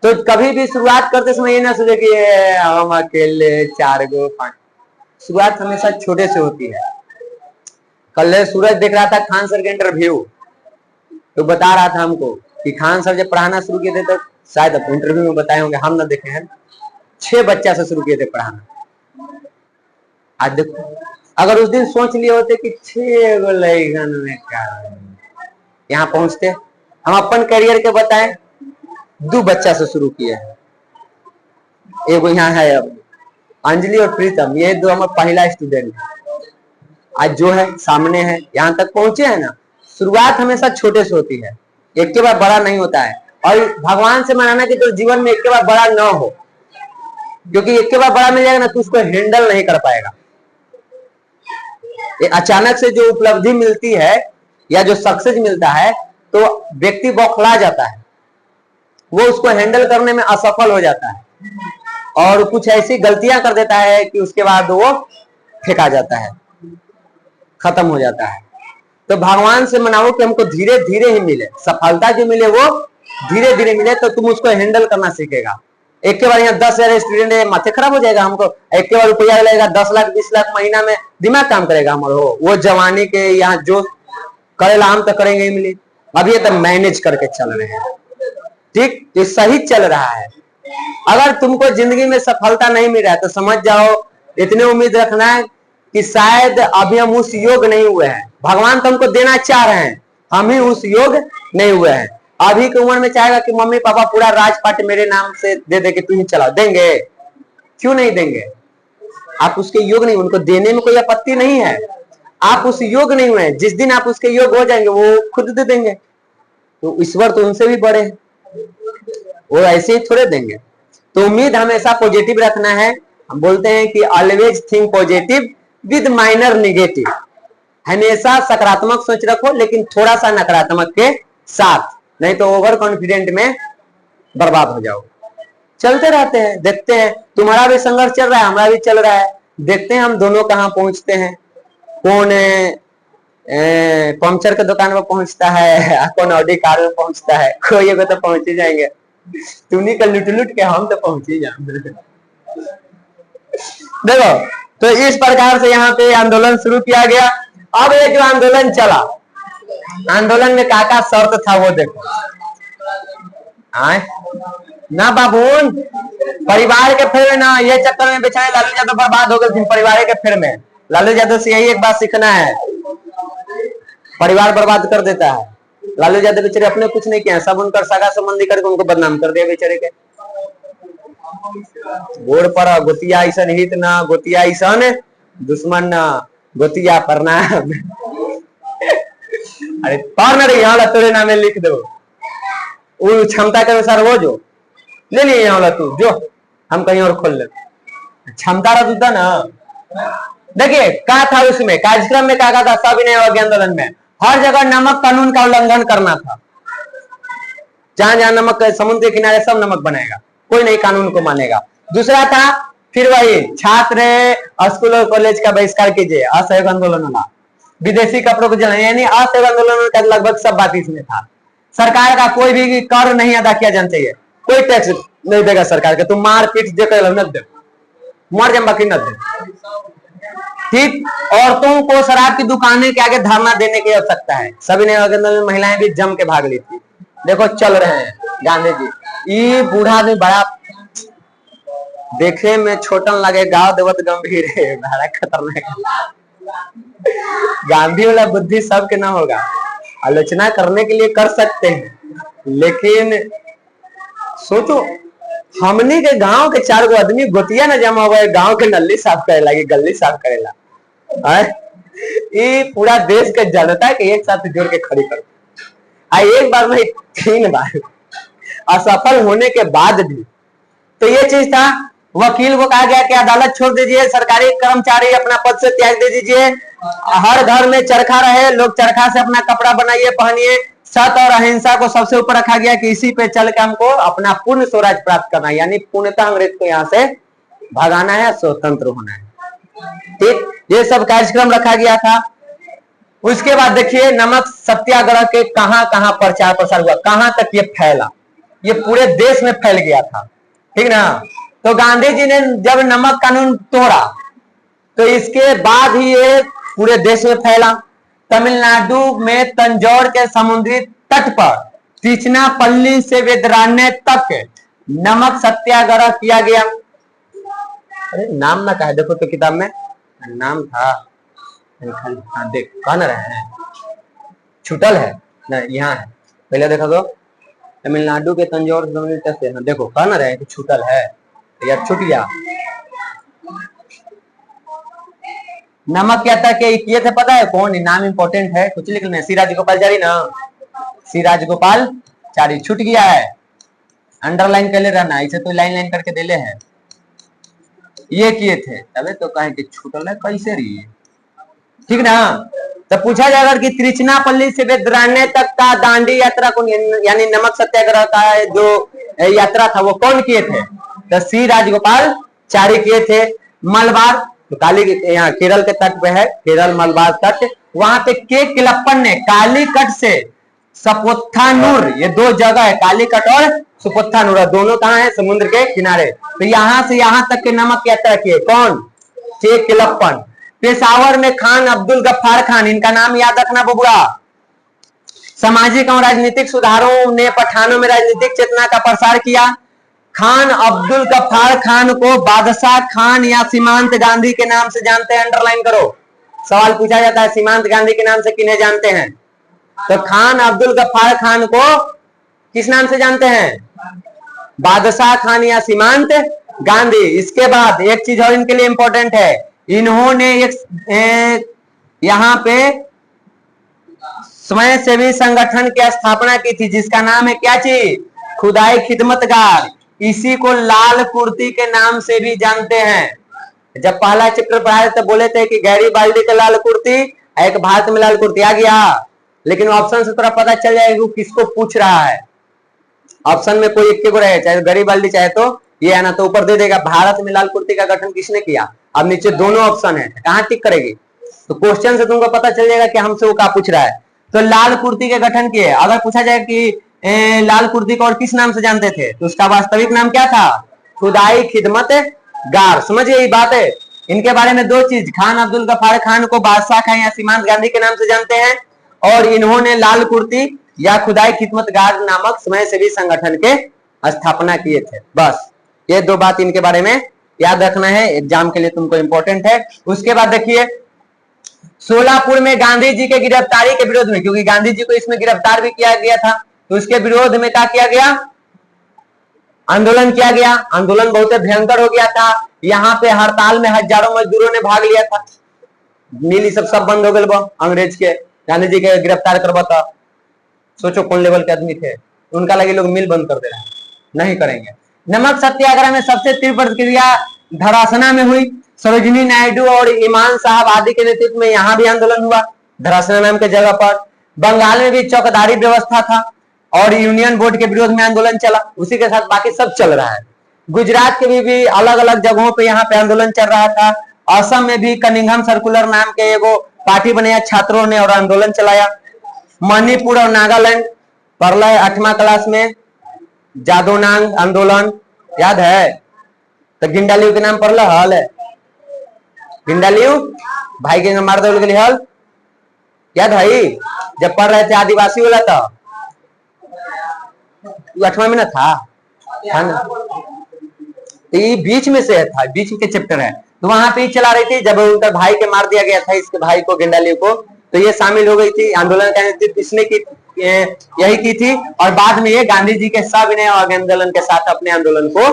तो कभी भी शुरुआत करते समय ये ना सोचे कि हम अकेले 4 गो 5, शुरुआत हमेशा छोटे से होती है। कल सूरज देख रहा था खान सर के इंटरव्यू, तो बता रहा था हमको कि खान सर जब पढ़ाना शुरू किए थे, तो शायद इंटरव्यू में बताए होंगे, हम ना देखे हैं, 6 बच्चा से शुरू किए थे पढ़ाना। आज देखो, अगर उस दिन सोच लिए होते कि 6 गो लड़कन में क्या यहाँ पहुंचते। हम अपन करियर के बताएं, 2 बच्चा से शुरू किए हैं। एक यहाँ है अब अंजलि और प्रीतम, ये 2 हमारे पहला स्टूडेंट है। आज जो है सामने है, यहाँ तक पहुंचे है ना। शुरुआत हमेशा छोटे से होती है, एक के बाद बड़ा नहीं होता है। और भगवान से मनाना कि तो जीवन में एक के बाद बड़ा ना हो, क्योंकि एक के बाद बड़ा मिल जाएगा ना तो उसको हैंडल नहीं कर पाएगा। अचानक से जो उपलब्धि मिलती है या जो सक्सेस मिलता है तो व्यक्ति बौखला जाता है, वो उसको हैंडल करने में असफल हो जाता है और कुछ ऐसी गलतियां कर देता है कि उसके बाद वो फेंका जाता है, खत्म हो जाता है। तो भगवान से मनाओ कि हमको धीरे धीरे ही मिले, सफलता जो मिले वो धीरे धीरे मिले, तो तुम उसको हैंडल करना सीखेगा। एक के बार यहाँ 10,000 स्टूडेंट है, माथे खराब हो जाएगा हमको। एक के बार रुपया लगेगा 10 लाख 20 लाख महीना में, दिमाग काम करेगा हमारा। वो जवानी के यहाँ जो करेला हम तो करेंगे ही मिली। अब ये तो मैनेज करके चल रहे हैं, ठीक, ये सही चल रहा है। अगर तुमको जिंदगी में सफलता नहीं मिल रहा है तो समझ जाओ, इतने उम्मीद रखना है कि शायद अभी हम उस योग नहीं हुए हैं। भगवान तो हमको देना चाह रहे हैं, हम ही उस योग नहीं हुए हैं। अभी की उम्र में चाहेगा कि मम्मी पापा पूरा राजपाट मेरे नाम से दे दे के तू ही चलाओ, देंगे? क्यों नहीं देंगे? आप उसके योग नहीं, उनको देने में कोई आपत्ति नहीं है, आप उस योग नहीं हुए। जिस दिन आप उसके योग हो जाएंगे वो खुद दे देंगे। तो ईश्वर तो उनसे भी बड़े हैं, वो ऐसे ही थोड़े देंगे। तो उम्मीद हमेशा पॉजिटिव रखना है। हम बोलते हैं कि always think positive with minor negative. हमेशा सकारात्मक सोच रखो लेकिन थोड़ा सा नकारात्मक के साथ, नहीं तो ओवर कॉन्फिडेंट में बर्बाद हो जाओ। चलते रहते हैं, देखते हैं। तुम्हारा भी संघर्ष चल रहा है, हमारा भी चल रहा है, देखते हैं हम दोनों कहाँ पहुंचते हैं। कौन पंचर के दुकान में पहुंचता है, कौन ऑडी कार में पहुंचता है, कोई तो पहुंच ही जाएंगे। तुम्हें का लुट लुट के हम तो पहुंच ही जाएंगे। देखो, तो इस प्रकार से यहाँ पे आंदोलन शुरू किया गया। अब ये जो आंदोलन चला, आंदोलन में क्या शर्त था वो देखो। ना बाबून, परिवार के फेर में ना, ये चक्कर में बेचारे लालू यादव बर्बाद हो गए। परिवार के फेर में लालू यादव से यही एक बात सीखना है, परिवार बर्बाद कर देता है। लालू यादव बेचारे अपने कुछ नहीं किया, सब उनका सगा संबंधी करके उनको बदनाम कर दिया बेचारे के। गोड़ पर गोतिया ऐसा हित ना, गोतिया ऐसा दुश्मन ना, गोतिया पर ना। अरे पर ना यहाँ तोरे नाम में लिख दो, वो क्षमता के अनुसार वो जो ले लिए यहाँ तू, जो हम कहीं और खोल ले, क्षमता रहता ना। देखिए क्या था उसमें कार्यक्रम में, क्या था सविनय अवज्ञा आंदोलन में, हर जगह नमक कानून का उल्लंघन करना था। जहां जहां नमक, समुद्र के किनारे सब नमक बनेगा, कोई नहीं कानून को मानेगा। दूसरा था फिर वही छात्र स्कूल और कॉलेज का बहिष्कार कीजिए, असहयोग आंदोलन वाला, विदेशी कपड़ों को जलाना, यानी असहयोग आंदोलन का लगभग सब बात इसमें था। सरकार का कोई भी कर नहीं अदा किया जाना चाहिए, कोई टैक्स नहीं देगा सरकार के, तुम मार पीट देकर न दे, मर जाए बाकी न दे, ठीक। औरतों को शराब की दुकानें के आगे धरना देने की आवश्यकता है। सभी ने आंदोलन में महिलाएं भी जम के भाग ली थी। देखो चल रहे हैं गांधी जी। ये बूढ़ा भी बड़ा देखे में छोटन लगे, गाँव देवत गंभीर है, बड़ा खतरनाक। गांधी वाला बुद्धि सबके ना होगा, आलोचना करने के लिए कर सकते हैं, लेकिन सोचो हमने के गांव के 4 गो आदमी गोतिया न जमा हुआ है, गांव के नल्ली साफ करेला, गली साफ करेला, ये पूरा देश के जनता के एक साथ जोड़ के खड़ी कर। एक बार नहीं 3 बार असफल होने के बाद भी तो ये चीज था। वकील को कहा गया कि अदालत छोड़ दीजिए, सरकारी कर्मचारी अपना पद से त्याग दे दीजिए, हर घर में चरखा रहे, लोग चरखा से अपना कपड़ा बनाइए, पहनिए। सत्य और अहिंसा को सबसे ऊपर रखा गया कि इसी पे चल के हमको अपना पूर्ण स्वराज प्राप्त करना है, यानी पूर्णतः अंग्रेज को यहाँ से भगाना है, स्वतंत्र होना है, ठीक। ये सब कार्यक्रम रखा गया था। उसके बाद देखिए नमक सत्याग्रह के कहां कहां प्रचार प्रसार हुआ, कहां तक ये फैला, ये पूरे देश में फैल गया था, ठीक ना। तो गांधी जी ने जब नमक कानून तोड़ा तो इसके बाद ही ये पूरे देश में फैला। तमिलनाडु में तंजौर के समुद्री तट पर तिरुचिरापल्ली से वेदरान्य तक नमक सत्याग्रह किया गया। अरे नाम ना कहा, देखो तो किताब में नाम था, हाँ देख कह ना रहे हैं, छुटल है ना, यहाँ है, पहले देखा तो तमिलनाडु के तंजौर से, हाँ देखो कह ना रहे हैं कि छुटल है या छुट गया। नमक क्या था कि ये थे, पता है कौन, नाम इंपॉर्टेंट है, कुछ लिख लें, सी राजगोपालाचारी ना, सी राजगोपालाचारी 4 छूट गया है, अंडरलाइन कर ले रहना, इसे तो लाइन लाइन करके देले है, ये किए थे तबे तो कहे कि छूटल है कैसे रही, ठीक ना। तो पूछा जाएगा कि त्रिचनापल्ली से बेदराने तक का दांडी यात्रा कौन, यानी नमक सत्याग्रह का जो यात्रा था वो कौन किए थे, तो सी राजगोपालचारी किए थे। मलबार तो काली, यहाँ केरल के तट पे है, केरल मलबार तट, वहां पे के किलप्पन ने कालीकट से सपोत्थानूर, ये 2 जगह है, कालीकट और सुपोत्थानूर, दोनों कहाँ है, समुद्र के किनारे, तो यहां से यहां तक के नमक यात्रा किए कौन, के किलप्पन। पेशावर में खान अब्दुल गफ्फार खान, इनका नाम याद रखना बबुआ। सामाजिक और राजनीतिक सुधारों ने पठानों में राजनीतिक चेतना का प्रसार किया। खान अब्दुल गफ्फार खान को बादशाह खान या सीमांत गांधी के नाम से जानते हैं, अंडरलाइन करो, सवाल पूछा जाता है सीमांत गांधी के नाम से किन्हें जानते हैं, तो खान अब्दुल गफ्फार खान को किस नाम से जानते हैं, बादशाह खान या सीमांत गांधी। इसके बाद एक चीज और इनके लिए इंपॉर्टेंट है, इन्होंने एक यहाँ पे स्वयंसेवी संगठन की स्थापना की थी जिसका नाम है क्या चीज, खुदाई खिदमतगार, इसी को लाल कुर्ती के नाम से भी जानते हैं। जब पहला चैप्टर पढ़ाए तो बोले थे कि गैरीबाल्डी का लाल कुर्ती, एक भारत में लाल कुर्ती आ गया, लेकिन ऑप्शन से थोड़ा पता चल जाएगा वो किसको पूछ रहा है। ऑप्शन में कोई एक को रहे, चाहे गैरीबाल्डी चाहे तो ये आना, तो ऊपर दे देगा भारत में लाल कुर्ती का गठन किसने किया, अब नीचे दोनों ऑप्शन है, कहाँ टिक करेगी, तो क्वेश्चन से तुमको पता चल जाएगा कि हमसे वो क्या पूछ रहा है। तो लाल कुर्ती के गठन किए, अगर पूछा जाए कि लाल कुर्ती को और किस नाम से जानते थे, तो उसका वास्तविक नाम क्या था, खुदाई खिदमतगार। समझिए ये बात है, इनके बारे में 2 चीज, खान अब्दुल गफ्फार खान को बादशाह खान या सीमांत गांधी के नाम से जानते हैं, और इन्होंने लाल कुर्ती या खुदाई खिदमतगार नामक स्वयंसेवी संगठन के स्थापना किए थे। बस ये 2 बात इनके बारे में याद रखना है, एग्जाम के लिए तुमको इंपॉर्टेंट है। उसके बाद देखिए सोलापुर में गांधी जी के गिरफ्तारी के विरोध में, क्योंकि गांधी जी को इसमें गिरफ्तार भी किया गया था, तो उसके विरोध में क्या किया गया, आंदोलन किया गया। आंदोलन बहुत भयंकर हो गया था, यहाँ पे हड़ताल में हजारों मजदूरों ने भाग लिया था, मिल सब बंद हो गए अंग्रेज के, गांधी जी के गिरफ्तार करवाता, सोचो कौन लेवल के आदमी थे, उनका लगे लोग मिल बंद कर दे रहे हैं, नहीं करेंगे। नमक सत्याग्रह में सबसे तीव्र प्रतिक्रिया धरासना में हुई, सरोजिनी नायडू और इमाम साहब आदि के नेतृत्व में यहाँ भी आंदोलन हुआ धरासना नाम के जगह पर। बंगाल में भी चौकीदारी व्यवस्था था और यूनियन बोर्ड के विरोध में आंदोलन चला, उसी के साथ बाकी सब चल रहा है। गुजरात के भी अलग अलग जगहों पे यहाँ पे आंदोलन चल रहा था। असम में भी कनिंघम सर्कुलर नाम के एगो पार्टी बनाया छात्रों ने और आंदोलन चलाया। मणिपुर और नागालैंड पढ़ला है 8वां क्लास में, जादोनांग आंदोलन याद है, तो गिंडालियो के नाम पढ़ला हल है, गिंडालियो भाई के मार दो हल याद है, जब पढ़ रहे थे आदिवासी वाला तो 8वां में ना था ना, ये बीच में से था, बीच के चैप्टर है, तो वहां पे चला रही थी जब उनका भाई के मार दिया गया था, इसके भाई को गिंडालियो को, तो ये शामिल हो गई थी। आंदोलन का नेतृत्व इसने की यही की थी और बाद में ये गांधी जी के सविनय आंदोलन के साथ अपने आंदोलन को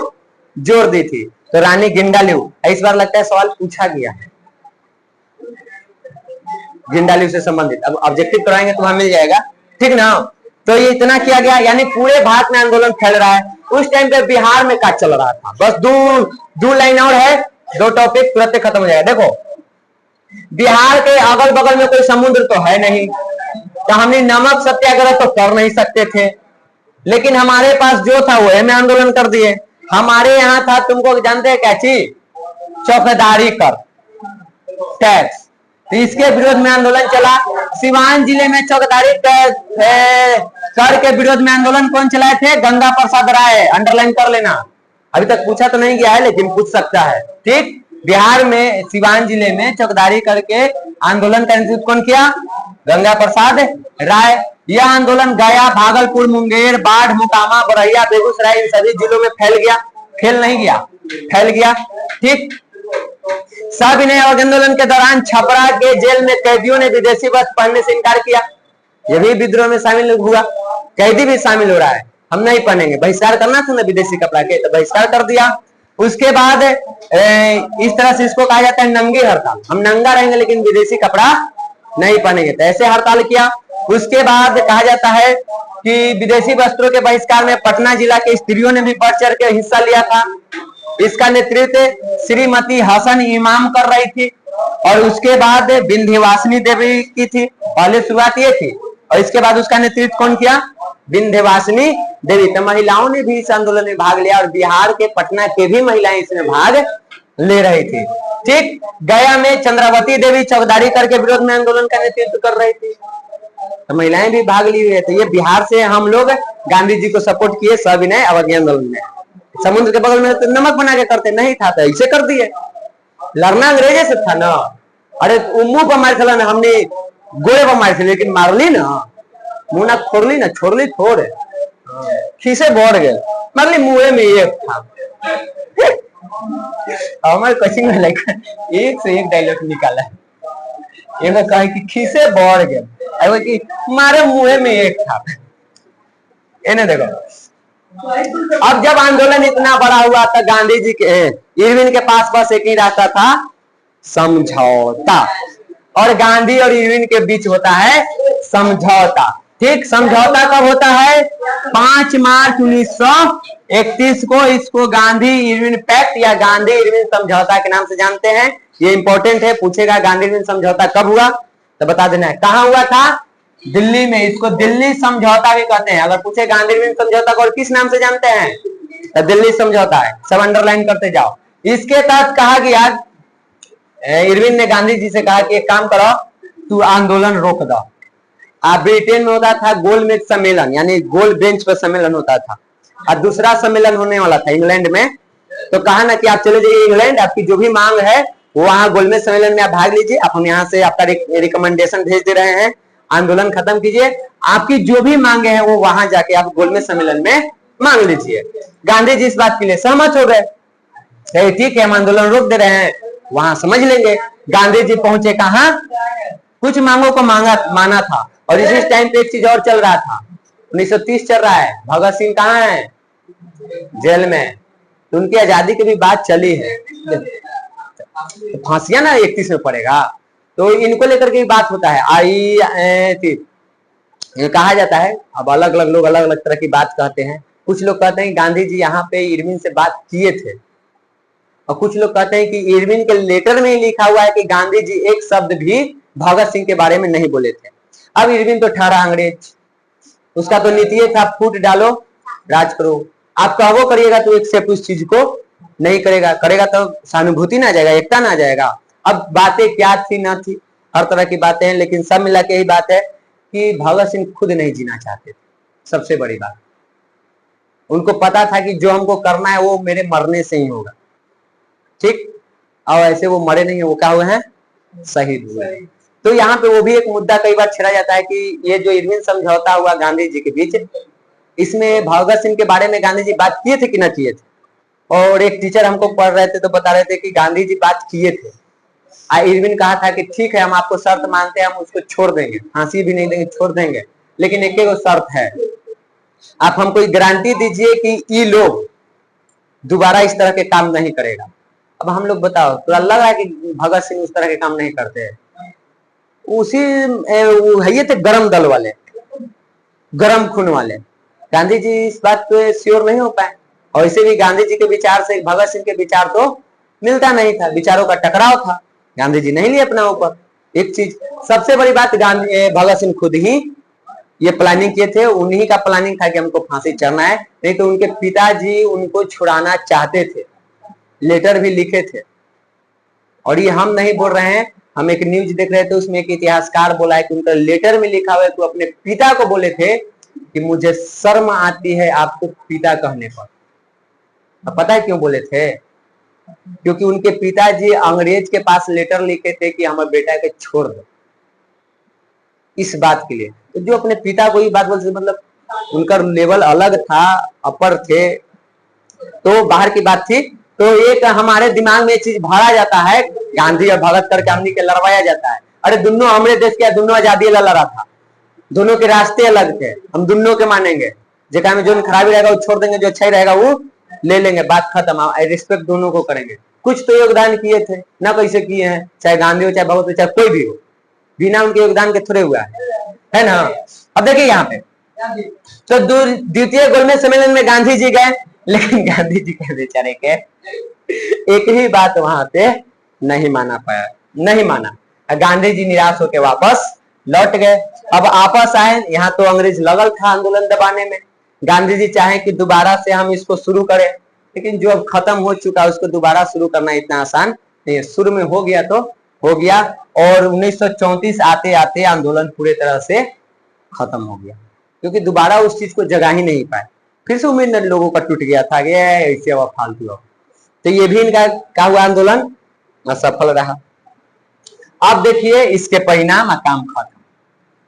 जोड़ दी थी। तो रानी गिंडालियो इस बार लगता है सवाल पूछा गया है गिंडालियो से संबंधित, अब ऑब्जेक्टिव कराएंगे तो वहां मिल जाएगा, ठीक ना। तो ये इतना किया गया, यानी पूरे भारत में आंदोलन फैल रहा है। उस टाइम पे बिहार में क्या चल रहा था, बस दो लाइन और है, 2 टॉपिक तुरंत खत्म हो जाएगा। देखो बिहार के अगल बगल में कोई समुद्र तो है नहीं, तो हमने नमक सत्याग्रह तो कर नहीं सकते थे, लेकिन हमारे पास जो था वो में आंदोलन कर दिए। हमारे यहाँ था, तुमको जानते हैं क्या चीज, चौकीदारी कर टैक्स, तो इसके विरोध में आंदोलन चला। सिवान जिले में चौकीदारी कर के विरोध में आंदोलन कौन चलाए थे, गंगा प्रसाद राय, अंडरलाइन कर लेना, अभी तक पूछा तो नहीं गया है लेकिन पूछ सकता है, ठीक। बिहार में सिवान जिले में चौकीदारी करके आंदोलन का नेतृत्व कौन किया, गंगा प्रसाद राय। यह आंदोलन गया, भागलपुर, मुंगेर, बाढ़, मोकामा, बरैया, बेगूसराय इन सभी जिलों में फैल गया, फैल गया, ठीक। सविनय आंदोलन के दौरान छपरा के जेल में कैदियों ने विदेशी वस्त्र पहनने से इनकार किया, यह भी विद्रोह में शामिल हुआ, कैदी भी शामिल हो रहा है, हम नहीं पहनेंगे, बहिष्कार करना था ना विदेशी कपड़ा के, तो बहिष्कार कर दिया। उसके बाद इस तरह से इसको कहा जाता है नंगी हड़ताल, हम नंगा रहेंगे लेकिन विदेशी कपड़ा नहीं पहनेंगे, तो ऐसे हड़ताल किया। उसके बाद कहा जाता है कि विदेशी वस्त्रों के बहिष्कार में पटना जिला के स्त्रियों ने भी बढ़ चढ़ के हिस्सा लिया था। इसका नेतृत्व श्रीमती हसन इमाम कर रही थी और उसके बाद विंध्यवासिनी देवी की थी। पहले शुरुआत ये थी और इसके बाद उसका नेतृत्व कौन किया? विंध्यवासिनी देवी। तो महिलाओं ने भी इस आंदोलन में भाग लिया और बिहार के पटना के भी महिलाएं इसमें भाग ले रही थी। ठीक, गया में चंद्रावती देवी चौकीदारी करके विरोध में आंदोलन का नेतृत्व कर रही थी, तो महिलाएं भी भाग ली हुई है। तो ये बिहार से हम लोग गांधी जी को सपोर्ट किए सविनय अवज्ञा आंदोलन में। समुद्र के बगल में तो नमक बना के करते नहीं था, तो ऐसे कर दिए। लड़ना अंग्रेजे से था ना। अरे मुंह पर मार चला ना, हमने गोले पर मार, लेकिन मारली ना, मुंह ना खोरली ना, छोड़ली थोड़े, खीसे बढ़ गए, मारली मुंह में एक था। हमारे कोचिंग में एक से एक डायलॉग निकाला है। ये कहा कि खीसे बढ़ गए, कि मारे मुंह में एक था। इन्हें देखो, अब जब आंदोलन इतना बड़ा हुआ था, गांधी जी के इरविन के पास बस एक ही रास्ता था, समझौता। और गांधी और इरविन के बीच होता है समझौता। ठीक, समझौता कब होता है? 5 मार्च 1931 को। इसको गांधी इरविन पैक्ट या गांधी इरविन समझौता के नाम से जानते हैं। ये इंपॉर्टेंट है, पूछेगा गांधी इरविन समझौता कब हुआ तो बता देना है। कहाँ हुआ था? दिल्ली में। इसको दिल्ली समझौता भी कहते हैं। अगर पूछे गांधी इरविन समझौता को और किस नाम से जानते हैं तो दिल्ली समझौता है। सब अंडरलाइन करते जाओ। इसके तहत कहा गया, इरविन ने गांधी जी से कहा कि एक काम करो, तू आंदोलन रोक दो। ब्रिटेन में होता था गोलमेज सम्मेलन, यानी गोल बेंच पर सम्मेलन होता था, और दूसरा सम्मेलन होने वाला था इंग्लैंड में। तो कहा ना कि आप चले जाइए इंग्लैंड, आपकी जो भी मांग है वो वहां गोलमेज सम्मेलन में आप भाग लीजिए, आप हम यहाँ से आपका रिकमेंडेशन भेज दे रहे हैं, आंदोलन खत्म कीजिए, आपकी जो भी मांगे हैं वो वहां जाके आप गोलमेज सम्मेलन में मांग लीजिए। गांधी जी इस बात के लिए सहमत हो गए। ठीक है, हम आंदोलन रोक दे रहे हैं, वहां समझ लेंगे। गांधी जी पहुंचे कहा? कुछ मांगों को माना था। और इसी टाइम पे एक चीज और चल रहा था, 1930 चल रहा है। भगत सिंह कहाँ है? जेल में। तो उनकी आजादी की भी बात चली है। फांसियां ना 31 में पड़ेगा, तो इनको लेकर के बात होता है। कहा जाता है, अब अलग अलग लोग अलग अलग तरह की बात कहते हैं। कुछ लोग कहते हैं गांधी जी यहाँ पे इरविन से बात किए थे, और कुछ लोग कहते हैं कि इरविन के लेटर में ही लिखा हुआ है कि गांधी जी एक शब्द भी भगत सिंह के बारे में नहीं बोले थे। अब इरविन तो ठहरा अंग्रेज, उसका तो नीति था फूट डालो राज करो। आप कहवो करिएगा तो एक से उस चीज को नहीं करेगा, करेगा तो सहानुभूति ना जाएगा, एकता ना जाएगा। अब बातें क्या थी ना थी, हर तरह की बातें हैं, लेकिन सब मिला के यही बात है कि भगत सिंह खुद नहीं जीना चाहते थे। सबसे बड़ी बात, उनको पता था कि जो हमको करना है वो मेरे मरने से ही होगा। ठीक, और ऐसे वो मरे नहीं, वो क्या हुए हैं? शहीद हुए। तो यहाँ पे वो भी एक मुद्दा कई बार छेड़ा जाता है कि ये जो इरविन समझौता हुआ गांधी जी के बीच, इसमें भगत सिंह के बारे में गांधी जी बात किए थे कि ना किए थे? और एक टीचर हमको पढ़ रहे थे तो बता रहे थे कि गांधी जी बात किए थे। इरविन कहा था कि ठीक है, हम आपको शर्त मानते हैं, हम उसको छोड़ देंगे, फांसी भी नहीं देंगे, छोड़ देंगे, लेकिन एक शर्त है, आप हमको गारंटी दीजिए कि ये लोग दोबारा इस तरह के काम नहीं करेगा। अब हम लोग बताओ, तो लग रहा है कि भगत सिंह उस तरह के काम नहीं करते हैं। उसी ये थे गरम दल वाले, गरम खून वाले। गांधी जी इस बात पे श्योर नहीं हो पाए, और इसे भी गांधी जी के विचार से भगत सिंह के विचार तो मिलता नहीं था, विचारों का टकराव था। गांधी जी नहीं लिए अपना ऊपर एक चीज। सबसे बड़ी बात, भगत सिंह खुद ही ये प्लानिंग किए थे, उन्हीं का प्लानिंग था कि हमको फांसी चढ़ना है, नहीं तो उनके पिताजी उनको छुड़ाना चाहते थे, लेटर भी लिखे थे। और ये हम नहीं बोल रहे हैं, हम एक न्यूज देख रहे थे, उसमें एक इतिहासकार बोला है कि उनका लेटर में लिखा हुआ है कि अपने पिता को बोले थे कि मुझे शर्म आती है आपको पिता कहने पर। अब पता है क्यों बोले थे? क्योंकि उनके पिताजी अंग्रेज के पास लेटर लिखे थे कि हमारे बेटा के छोड़ दो, इस बात के लिए। तो जो अपने पिता को ये बात बोलते, मतलब उनका लेवल अलग था, अपर थे, तो बाहर की बात थी। तो एक हमारे दिमाग में चीज भरा जाता है, गांधी और भगत करके हमने के लड़वाया जाता है। अरे दोनों हमारे देश के, दोनों आजादी लड़ा था, दोनों के रास्ते अलग थे, हम दोनों के मानेंगे। जगह में जो खराबी रहेगा वो छोड़ देंगे, जो अच्छा ही रहेगा वो ले लेंगे, बात खत्म। रिस्पेक्ट दोनों को करेंगे। कुछ तो योगदान किए थे ना, कैसे किए हैं, चाहे गांधी हो, चाहे भगत हो, चाहे कोई भी हो, बिना उनके योगदान के थोड़े हुआ है। है ना। अब देखिए यहाँ पे तो द्वितीय गोलमेज सम्मेलन में गांधी जी गए, लेकिन गांधी जी के बेचारे के एक ही बात वहां पे नहीं माना पाया, नहीं माना। गांधी जी निराश होकर वापस लौट गए। अब आपस आए, यहाँ तो अंग्रेज लगल था आंदोलन दबाने में। गांधी जी चाहे कि दोबारा से हम इसको शुरू करें, लेकिन जो अब खत्म हो चुका उसको दोबारा शुरू करना इतना आसान नहीं है। शुरू में हो गया तो हो गया, और 1934 आते आते आंदोलन पूरे तरह से खत्म हो गया, क्योंकि दोबारा उस चीज को जगा ही नहीं पाए। फिर से उम्मीद लोगों का टूट गया था कि ऐसे अब फालतू हो। तो ये भी इनका क्या हुआ, आंदोलन असफल रहा। अब देखिए इसके परिणाम, काम खत्म।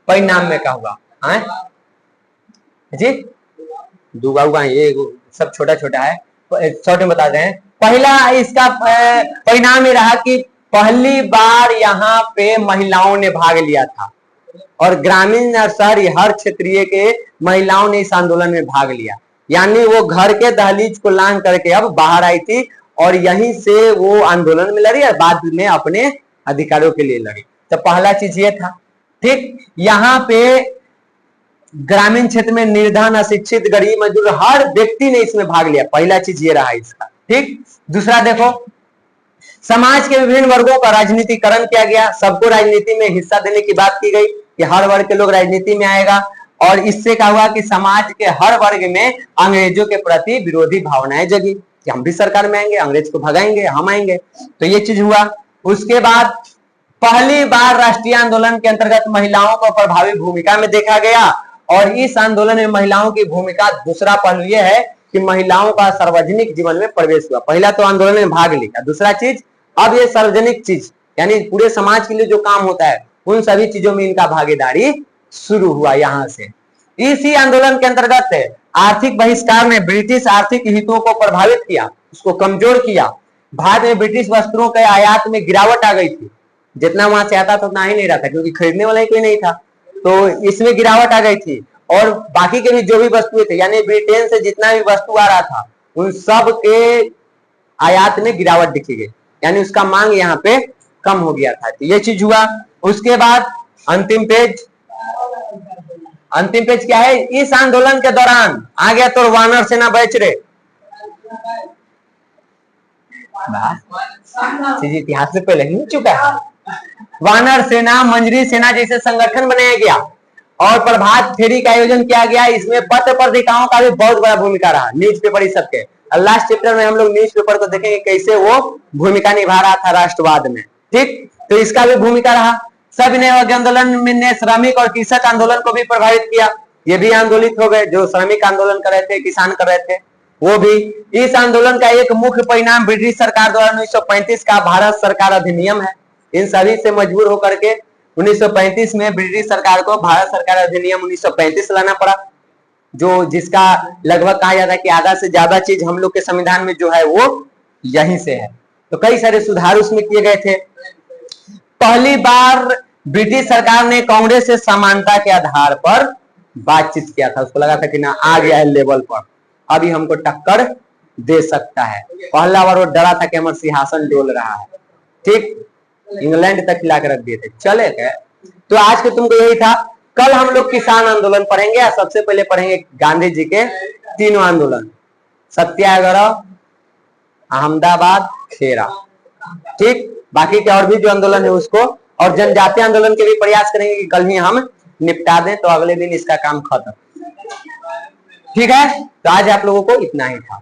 परिणाम में क्या हुआ है जी, दुआ हुआ, ये सब छोटा छोटा है, शॉर्ट में बता दें। पहला इसका परिणाम ये रहा कि पहली बार यहाँ पे महिलाओं ने भाग लिया था, और ग्रामीण और शहरी हर क्षेत्रीय के महिलाओं ने इस आंदोलन में भाग लिया। यानी वो घर के दहलीज को लांघ करके अब बाहर आई थी, और यहीं से वो आंदोलन में लड़ी और बाद में अपने अधिकारों के लिए लड़ी। तो पहला चीज ये था, ठीक। यहाँ पे ग्रामीण क्षेत्र में निर्धन, अशिक्षित, गरीब, मजदूर हर व्यक्ति ने इसमें भाग लिया। पहला चीज ये रहा इसका, ठीक। दूसरा देखो, समाज के विभिन्न वर्गों का राजनीतिकरण किया गया। सबको राजनीति में हिस्सा देने की बात की गई कि हर वर्ग के लोग राजनीति में आएगा, और इससे क्या हुआ कि समाज के हर वर्ग में अंग्रेजों के प्रति विरोधी भावनाएं जगी कि हम भी सरकार में आएंगे, अंग्रेज को भगाएंगे, हम आएंगे। तो ये चीज हुआ। उसके बाद पहली बार राष्ट्रीय आंदोलन के अंतर्गत महिलाओं को प्रभावी भूमिका में देखा गया, और इस आंदोलन में महिलाओं की भूमिका, दूसरा पहलू यह है कि महिलाओं का सार्वजनिक जीवन में प्रवेश हुआ। पहला तो आंदोलन में भाग लिया, दूसरा चीज अब ये सार्वजनिक चीज, यानी पूरे समाज के लिए जो काम होता है उन सभी चीजों में इनका भागीदारी शुरू हुआ यहाँ से। इसी आंदोलन के अंतर्गत आर्थिक बहिष्कार ने ब्रिटिश आर्थिक हितों को प्रभावित किया, उसको कमजोर किया। भारत में ब्रिटिश वस्त्रों के आयात में गिरावट आ गई थी, जितना वहां से आता था उतना ही नहीं रहा था, क्योंकि खरीदने वाला ही कोई नहीं था। तो इसमें गिरावट आ गई थी, और बाकी के भी जो भी वस्तुएं थे, यानी ब्रिटेन से जितना भी वस्तु आ रहा था उन सब के आयात में गिरावट दिखी गई, यानी उसका मांग यहाँ पे कम हो गया था। तो ये चीज हुआ। उसके बाद अंतिम पेज, अंतिम पेज क्या है, इस आंदोलन के दौरान आ गया तो वानर सेना बैच रहे इतिहास से पहले ही चुका है। वानर सेना, मंजरी सेना जैसे संगठन बनाया गया, और प्रभात फेरी का आयोजन किया गया। इसमें पत्र पत्रिकाओं का भी बहुत बड़ा भूमिका रहा, न्यूज पेपर सबके। लास्ट चैप्टर में हम लोग न्यूज पेपर को देखेंगे कैसे वो भूमिका निभा रहा था राष्ट्रवाद में, ठीक। तो इसका भी भूमिका रहा। सविनय आंदोलन ने श्रमिक और कृषक आंदोलन को भी प्रभावित किया, ये भी आंदोलित हो गए, जो श्रमिक आंदोलन कर रहे थे, किसान कर रहे थे वो भी। इस आंदोलन का एक मुख्य परिणाम ब्रिटिश सरकार द्वारा 1935 का भारत सरकार अधिनियम है। इन सभी से मजबूर होकर के 1935 में ब्रिटिश सरकार को भारत सरकार अधिनियम 1935 लाना पड़ा, जो जिसका लगभग कहा जाता है कि आधा से ज्यादा चीज हम लोग के संविधान में जो है वो यहीं से है। तो कई सारे सुधार उसमें किए गए थे। पहली बार ब्रिटिश सरकार ने कांग्रेस से समानता के आधार पर बातचीत किया था, उसको लगा था कि ना आ गया है लेवल पर, अभी हमको टक्कर दे सकता है। पहला बार वो डरा था कि हमारा सिंहासन डोल रहा है, ठीक। इंग्लैंड तक हिला के रख दिए थे, चले गए। तो आज के तुमको यही था। कल हम लोग किसान आंदोलन पढ़ेंगे, और सबसे पहले पढ़ेंगे गांधी जी के तीनों आंदोलन, सत्याग्रह, अहमदाबाद, खेरा, ठीक। बाकी के और भी जो आंदोलन है उसको, और जनजातीय आंदोलन के भी प्रयास करेंगे कि कल ही हम निपटा दें, तो अगले दिन इसका काम खत्म, ठीक है। तो आज आप लोगों को इतना ही था।